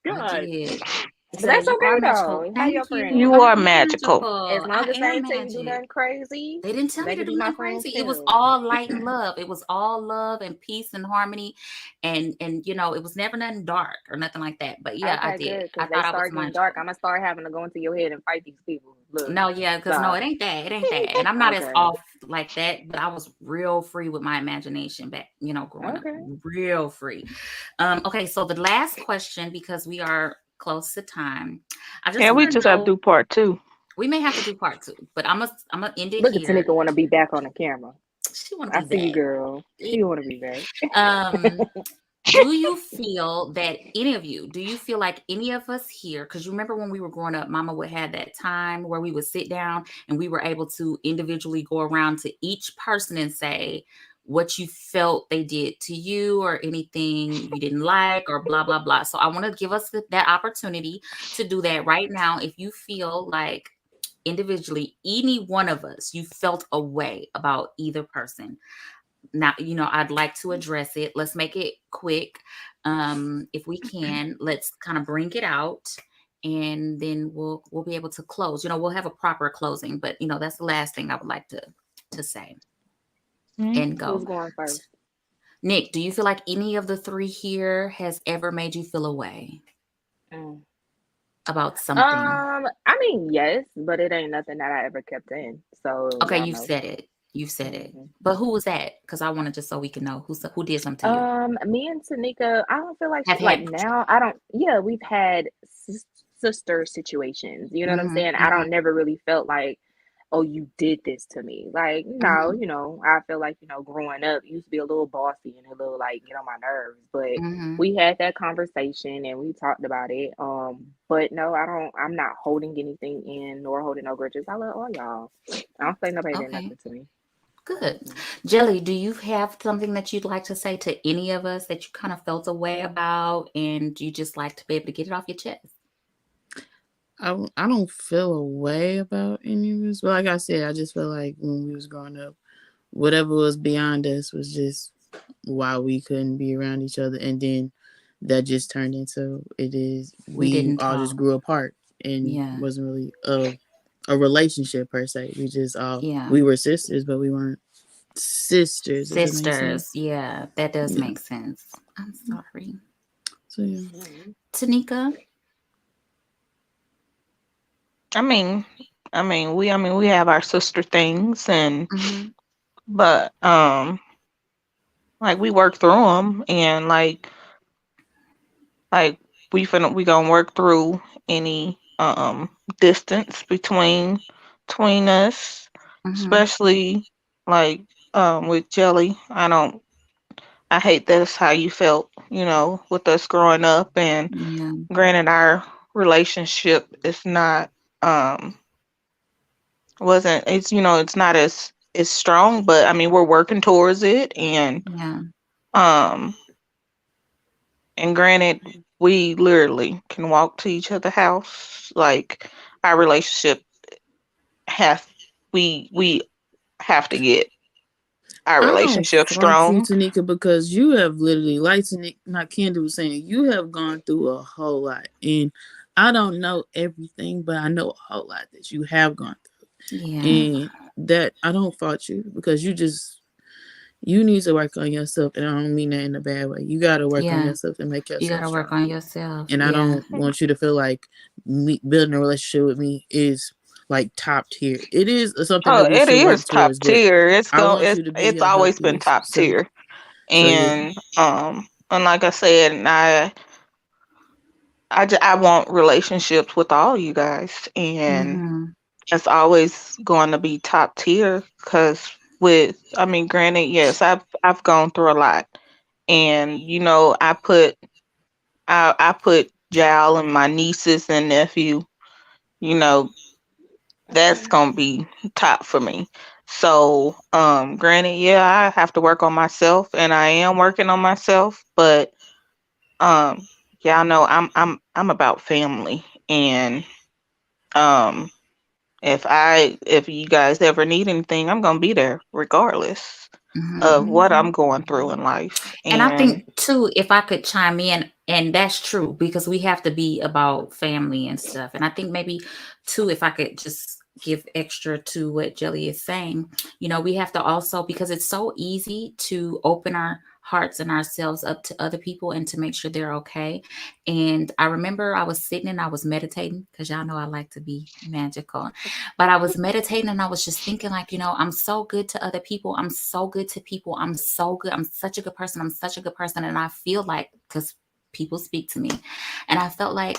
C: God,
A: did.
C: but
A: So
C: that's
A: you are
C: okay
A: magical.
C: though. How your
A: Thank you.
C: friends?
B: You
A: I
B: are
A: am
B: magical.
C: As
A: magical.
C: long
A: I
C: as they
A: am
C: ain't tell you to do
A: magic.
C: nothing crazy,
A: They didn't tell me
C: they
A: to
C: could
A: do
C: be my
A: nothing
C: friends
A: crazy. It was
C: too.
A: all light and love. It was all love and peace and harmony. And it was never nothing dark or nothing like that. But yeah, I
C: Okay,
A: did.
C: good,
A: I
C: because they
A: thought I was
C: start getting dark.
A: magical.
C: I'm gonna start having to go into your head and fight these people. Look,
A: No, yeah, because no,
C: stop.
A: it ain't that. It ain't that. And I'm not as
C: Okay,
A: off like that, but I was real free with my imagination back, growing up.
C: okay.
A: Real free. Okay, so the last question, because we are close to time. I just
B: Yeah, we
A: want to
B: just have to
A: know,
B: do part two.
A: we may have to do part two, but I'm gonna end it
C: Look at
A: here.
C: Tanika want to be back on the camera.
A: She wanna
C: I
A: be
C: see you,
A: back.
C: girl. She want to be back.
A: Um, do you feel that do you feel like any of us here, because you remember when we were growing up, Mama would have that time where we would sit down and we were able to individually go around to each person and say what you felt they did to you or anything you didn't like or blah, blah, blah. So I want to give us that opportunity to do that right now. If you feel like individually, any one of us, you felt a way about either person. Now, I'd like to address it. Let's make it quick. If we can, let's kind of bring it out and then we'll be able to close. We'll have a proper closing, but that's the last thing I would like to say and
C: Who's
A: go.
C: going first?
A: Nick, do you feel like any of the three here has ever made you feel a way
C: Mm.
A: about something?
C: I mean, yes, but it ain't nothing that I ever kept in. So
A: Okay,
C: y'all
A: you've
C: know.
A: said it. You've said it.
C: Hmm.
A: But who was that? Because I wanted just so we can know who did something to you.
C: Me and Tanika, I don't feel like
A: Have
C: like
A: had.
C: now. I don't. Yeah, we've had sister situations. You know what I'm
A: Mm-hmm,
C: saying? I
A: mm-hmm,
C: don't never really felt like, oh, you did this to me. Like, no,
A: mm-hmm,
C: I feel like, growing up, used to be a little bossy and a little like get on my nerves. But
A: mm-hmm.
C: we had that conversation and we talked about it. But no, I'm not holding anything in nor holding no grudges. I love all y'all. I don't think nobody did
A: Okay.
C: nothing to me.
A: Good.
C: Mm-mm.
A: Jelly, do you have something that you'd like to say to any of us that you kind of felt a way about and you just like to be able to get it off your chest?
D: I don't feel a way about any of this. But like I said, I just feel like when we was growing up, whatever was beyond us was just why we couldn't be around each other. And then that just turned into
A: We
D: we
A: didn't
D: all just
A: talk.
D: grew apart and
A: Yeah.
D: wasn't really a relationship per se.
A: Yeah.
D: We were sisters, but we weren't sisters, if it makes sense.
A: Sisters. Yeah, that does
D: Yeah.
A: make sense. I'm sorry.
D: So yeah.
C: Mm-mm.
A: Tanika?
B: We have our sister things
A: Mm-hmm.
B: but like we work through them and like we gonna work through any distance between us especially like with Jelly. I hate that's how you felt, with us growing up. And
A: Yeah.
B: granted, our relationship is not wasn't it's it's not as strong, but I mean we're working towards it. And
A: Yeah.
B: um and granted, we literally can walk to each other's house. Like our relationship has we have to get our
D: I don't
B: relationship
D: fault you,
B: strong.
D: Tanica, because you have literally, like not Candy was saying, you have gone through a whole lot. And I don't know everything, but I know a whole lot that you have gone through.
A: Yeah.
D: And that I don't fault you because you need to work on yourself. And I don't mean that in a bad way. You got to work on yourself and make
A: You
D: yourself
A: gotta work
D: strong.
A: on yourself.
D: And I don't want you to feel like building a relationship with me is like top tier. It is something
B: Oh,
D: that we
B: it
D: should work
B: is top
D: towards, but
B: tier.
D: I want you to be
B: It's
D: your
B: always been
D: healthiest
B: top
D: self.
B: tier.
D: So yeah.
B: And like I said, I want relationships with all you guys, and it's always going to be top tier. Because I mean, granted, yes, I've gone through a lot, and I put Jal and my nieces and nephew, you know, that's gonna be top for me. So, granted, yeah, I have to work on myself, and I am working on myself, but um, y'all know I'm about family. And um, if you guys ever need anything, I'm gonna be there regardless of what I'm going through in life.
A: And I
B: And
A: think too, if I could chime in, and that's true because we have to be about family and stuff. And I think maybe too, if I could just give extra to what Jelly is saying, we have to also, because it's so easy to open our hearts and ourselves up to other people and to make sure they're okay. And I remember I was sitting and I was meditating, because y'all know I like to be magical. But I was meditating and I was just thinking, like, I'm so good to other people. I'm so good to people. I'm so good. I'm such a good person. I'm such a good person. And I feel like, because people speak to me, and I felt like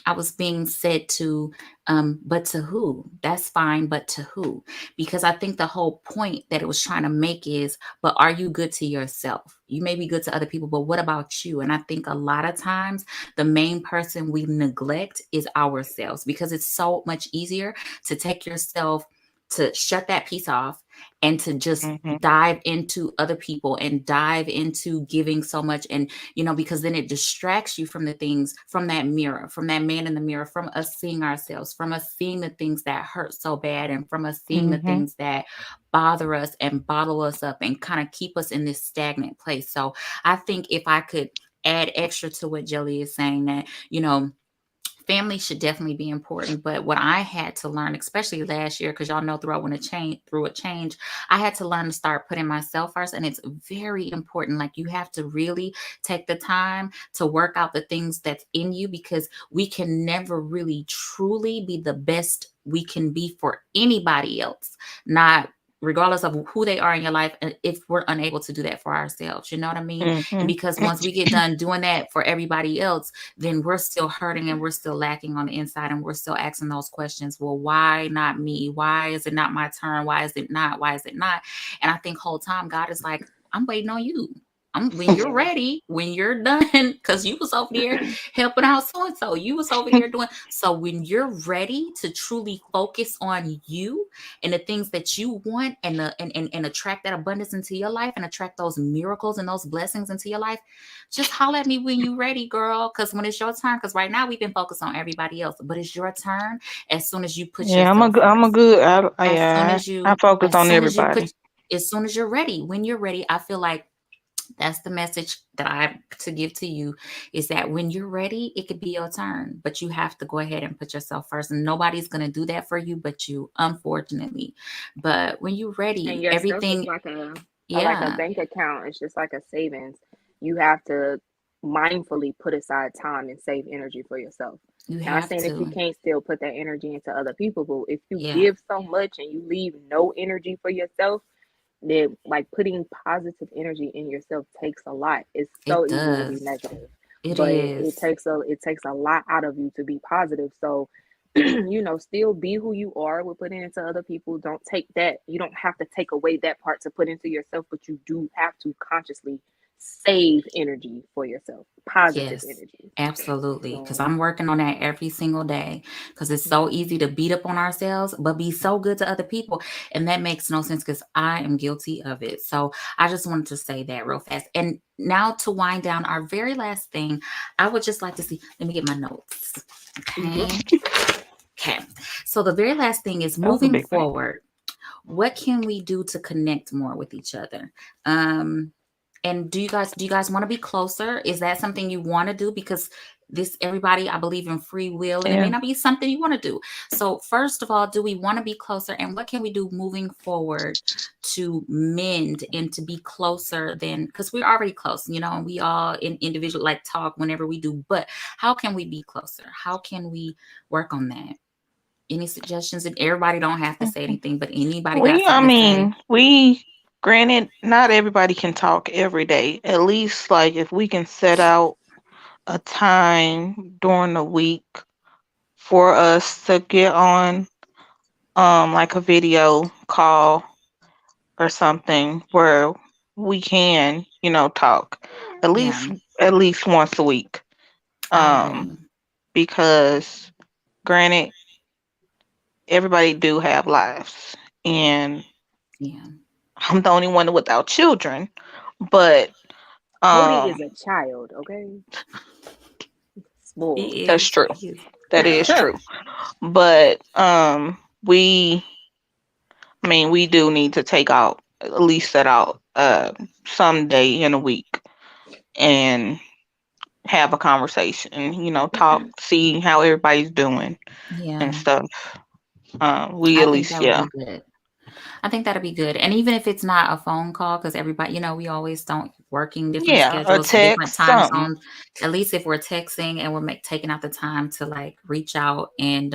A: I was being said to, but to who? That's fine, but to who? Because I think the whole point that it was trying to make is, but are you good to yourself? You may be good to other people, but what about you? And I think a lot of times the main person we neglect is ourselves, because it's so much easier to take yourself, to shut that piece off, and to just dive into other people and dive into giving so much. And because then it distracts you from the things, from that mirror, from that man in the mirror, from us seeing ourselves, from us seeing the things that hurt so bad, and from us seeing the things that bother us and bottle us up and kind of keep us in this stagnant place. So I think if I could add extra to what Jelly is saying, that family should definitely be important. But what I had to learn, especially last year, because y'all know through a change, I had to learn to start putting myself first. And it's very important. Like, you have to really take the time to work out the things that's in you, because we can never really truly be the best we can be for anybody else, not regardless of who they are in your life, if we're unable to do that for ourselves. You know what I mean? And because once we get done doing that for everybody else, then we're still hurting and we're still lacking on the inside, and we're still asking those questions. Well, why not me? Why is it not my turn? Why is it not? Why is it not? And I think whole time God is like, I'm waiting on you. When you're ready, when you're done, because you was over there helping out so and so, you was over there doing. So when you're ready to truly focus on you and the things that you want, and attract that abundance into your life, and attract those miracles and those blessings into your life, just holler at me when you're ready, girl. Because when it's your turn, because right now we've been focused on everybody else, but it's your turn as soon as you put yourself first.
B: I focus
A: As
B: on
A: soon as you put,
B: everybody.
A: as soon as you're ready, when you're ready, I feel like that's the message that I have to give to you, is that when you're ready, it could be your turn, but you have to go ahead and put yourself first. And nobody's going to do that for you but you, unfortunately. But when you're
C: And
A: ready,
C: yourself is
A: everything,
C: like a
A: yeah,
C: bank account. It's just like a savings. You have to mindfully put aside time and save energy for yourself.
A: you
C: Not
A: have
C: saying that you
A: to.
C: can't still put that energy into other people, but if you
A: Yeah,
C: give so much and you leave no energy for yourself, then like putting positive energy in yourself takes a lot. It's so
A: it
C: easy to be
A: does.
C: negative,
A: It
C: but
A: is.
C: it takes a lot out of you to be positive. So still be who you are with putting into other people. Don't take that. You don't have to take away that part to put into yourself, but you do have to consciously save energy for yourself, positive
A: Yes,
C: energy.
A: absolutely. Because
C: So,
A: I'm working on that every single day. Because it's so easy to beat up on ourselves, but be so good to other people. And that makes no sense because I am guilty of it. So I just wanted to say that real fast. And now to wind down our very last thing, I would just like to see, let me get my notes.
C: yep.
A: Okay. Okay. So the very last thing is
B: That was a
A: moving
B: big thing.
A: forward. What can we do to connect more with each other? Um, and do you guys want to be closer? Is that something you want to do? Because this everybody, I believe in free will, and it may
B: Yeah.
A: not be something you want to do. So first of all, do we want to be closer? And what can we do moving forward to mend and to be closer than because we're already close, and we all in individual like talk whenever we do, but how can we be closer? How can we work on that? Any suggestions? And everybody don't have to say anything, but anybody got
B: I
A: something to say?
B: mean, granted, not everybody can talk every day. At least, like, if we can set out a time during the week for us to get on, like a video call or something where we can, talk at
A: Yeah,
B: least at least once a week.
A: I
B: Um,
A: agree.
B: because granted, everybody do have lives, and
A: Yeah,
B: I'm the only one without children. But
C: Cody is
B: um,
C: a child, okay? Spoiled.
A: he
B: that's
A: is.
B: true.
A: He is.
B: That is true. But we, I mean, we do need to take out at least set out some day in a week and have a conversation. Talk, see how everybody's doing
A: Yeah,
B: and stuff. We
A: I
B: at
A: think
B: least,
A: that would
B: yeah,
A: be good. I think that'd be good. And even if it's not a phone call, because everybody, we always don't working different
B: yeah, a
A: schedules, different
B: text,
A: time
B: something.
A: zones. At least if we're texting and we're taking out the time to like reach out and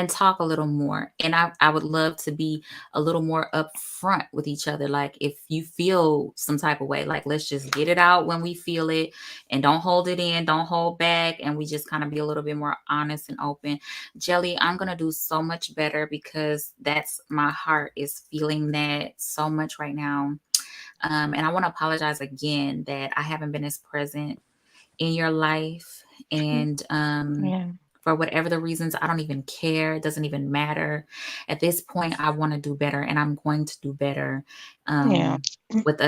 A: talk a little more. And I would love to be a little more upfront with each other. Like if you feel some type of way, like let's just get it out when we feel it and don't hold it in, don't hold back. And we just kind of be a little bit more honest and open. Jelly, I'm going to do so much better because that's my heart is feeling that so much right now. And I want to apologize again that I haven't been as present in your life. And
B: Yeah,
A: for whatever the reasons, I don't even care. It doesn't even matter. At this point, I want to do better and I'm going to do better.
B: yeah,
A: With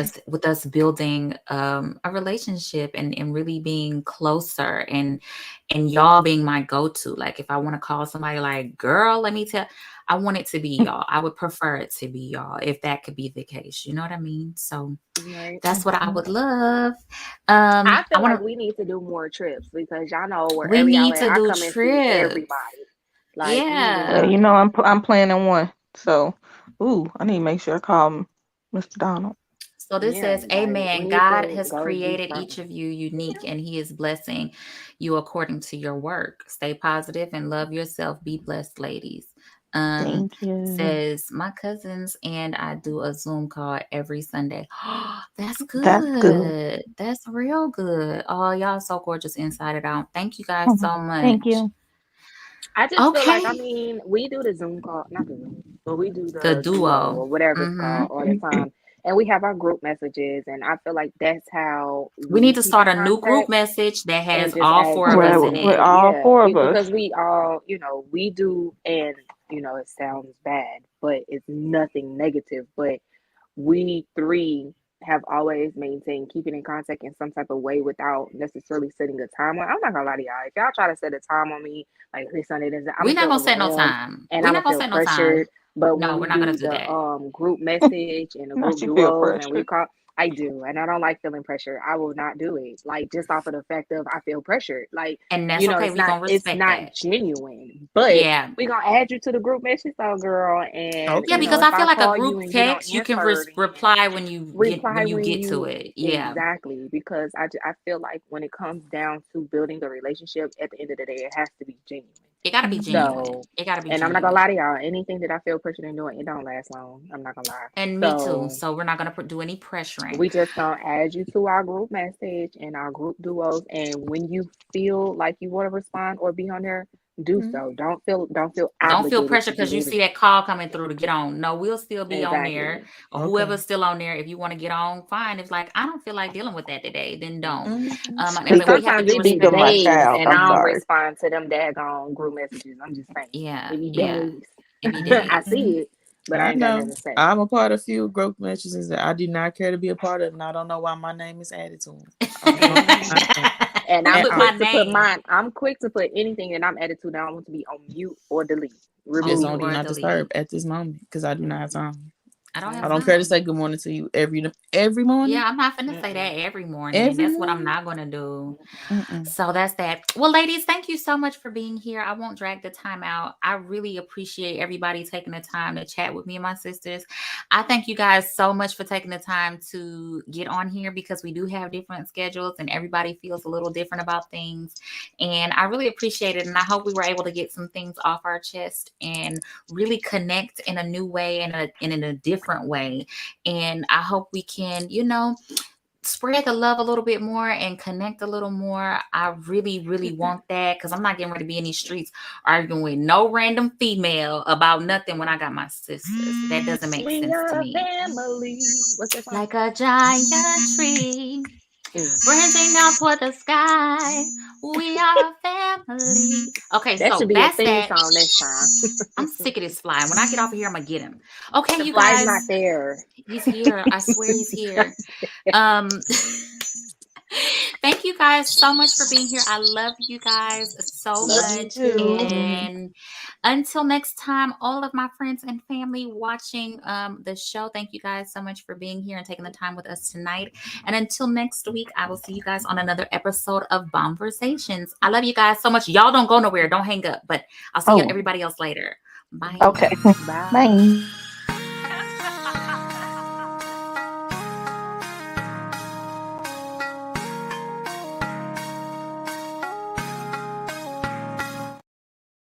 A: us building a relationship and really being closer and y'all being my go-to. Like if I want to call somebody like, girl, let me tell, I want it to be y'all. I would prefer it to be y'all if that could be the case. You know what I mean? So
C: Right.
A: that's what I would love.
C: I
A: I
C: feel
A: want
C: like
A: to.
C: we need to do more trips because y'all know
A: We
C: wherever y'all
A: need
C: at,
A: to
C: I
A: do
C: come and see
A: trips.
C: everybody. Like we need to
A: Yeah.
C: do
B: I'm planning one. So, I need to make sure I call Mr. Donald.
A: So this
C: yeah,
A: says,
C: like we
A: Amen.
C: need
A: God
C: to
A: has
C: go do
A: created each
C: something.
A: of you unique and he is blessing you according to your work. Stay positive and love yourself. Be blessed, ladies. Um,
B: Thank you.
A: says my cousins and I do a Zoom call every Sunday. That's
B: That's good.
A: good. That's real good. Oh, y'all so gorgeous inside and out. Thank you guys
B: Mhm.
A: so
B: Thank
A: much.
B: you.
C: I just feel like, I
A: Okay.
C: mean, we do the Zoom call, not the Zoom, but we do
A: The
C: the duo
A: duo.
C: or whatever it's
A: Hmm.
C: called all the time. And we have our group messages, and I feel like that's how
A: We
C: we
A: need to
C: keep in
A: start a new group
C: contact
A: message that has
C: and just
A: all
C: add
A: four of
C: you
A: us
B: Well,
A: in
C: into
B: with
A: it.
C: it.
B: all
C: Yeah,
B: four of us.
C: because we all, we do, and, it sounds bad, but it's nothing negative. But we three have always maintained keeping in contact in some type of way without necessarily setting a time on. I'm not gonna lie to y'all. If y'all try to set a time on me, like this Sunday, this, I'm
A: We're
C: gonna
A: not
C: feel
A: gonna set no
C: overwhelmed
A: time.
C: and
A: We're
C: I'm
A: not
C: gonna
A: gonna
C: feel
A: set no time.
C: pressured. But when
A: No, we're
C: we
A: not gonna
C: do
A: do
C: the
A: that.
C: group message and the
B: Now
C: group
B: she feel
C: duos and we
B: pressured.
C: call, I do, and I don't like feeling pressure. I will not do it. Like just off of the fact of I feel pressured. Like
A: And that's okay.
C: it's
A: We
C: not
A: gonna
C: it's
A: respect
C: not
A: that.
C: genuine. But
A: Yeah.
C: we gonna add you to the group message, though, girl. And
A: Yeah,
D: Okay.
A: because
C: if
A: I
C: I
A: feel like a
C: call you
A: group
C: and you don't
A: text, you can
C: answer, then
A: reply when you
C: reply when
A: get to
C: you
A: it. Yeah.
C: exactly, because I feel like when it comes down to building a relationship, at the end of the day, it has to be genuine.
A: It gotta be
B: Mhm.
A: genuine.
C: So,
A: It gotta be
C: and I'm not gonna lie
A: genuine.
C: to y'all, anything that I feel pressured in doing, it don't last long. I'm not gonna lie.
A: And me too.
C: So
A: So we're not gonna do any pressuring.
C: we just gonna add you to our group message and our group duos, and when you feel like you want to respond or be on there, do so. Don't feel
A: pressure
C: obligated to
A: because
C: do
A: you see that call coming through to get on. No, we'll still be on there,
C: Exactly.
A: or whoever's still on there. If you want to get on, fine. If like I don't feel like dealing with that today, then don't. And
C: Because
A: we have to
C: sometimes
A: do
C: it be
A: respect
B: Speak of my
C: days
B: child.
C: and
B: I'm
C: I don't
B: sorry.
C: respond to them daggone group messages. I'm just saying.
A: Yeah,
C: It be
A: yeah.
C: days.
A: It be
C: I
A: days.
C: see it, but I
D: I
C: ain't got
D: know.
C: nothing to say.
D: I'm a part of a few group messages that I do not care to be a part of, and I don't know why my name is added to them. I don't know.
C: And
A: Who
C: I'm
A: put my
C: quick to put
A: name?
C: mine. I'm quick to put anything that I'm added to that I want to be on mute or delete.
D: It's
C: Remove.
D: on do
A: Or
D: not
A: delete.
D: disturb at this moment because I do not have time.
A: I don't have
D: I don't care to
A: time.
D: say good morning to you every morning.
A: Yeah, I'm not finna say that every morning.
D: Every
A: That's what I'm
D: morning.
A: not gonna do.
D: Mm-mm.
A: So that's that. Well, ladies, thank you so much for being here. I won't drag the time out. I really appreciate everybody taking the time to chat with me and my sisters. I thank you guys so much for taking the time to get on here because we do have different schedules and everybody feels a little different about things. And I really appreciate it. And I hope we were able to get some things off our chest and really connect in a new way and in a different way. And I hope we can, spread the love a little bit more and connect a little more. I really, really want that because I'm not getting ready to be in these streets arguing with no random female about nothing when I got my sisters. That doesn't make
C: We
A: sense to
C: are
A: me.
C: family. What's that song?
A: Like a giant tree branching out toward the sky. We are a family. Okay,
C: That
A: so
C: should be a
A: that's
C: theme
A: that.
C: song next time.
A: I'm sick of this fly. When I get off of here, I'm gonna get him. Okay,
C: The
A: you
C: fly's
A: guys.
C: not there.
A: He's here. I swear he's here. Thank you guys so much for being here. I love you guys so much. And until next time, all of my friends and family watching the show, thank you guys so much for being here and taking the time with us tonight. And until next week, I will see you guys on another episode of Bomversations. I love you guys so much. Y'all don't go nowhere. Don't hang up. But I'll see everybody else later. Bye.
B: Okay.
C: Bye.
B: Bye.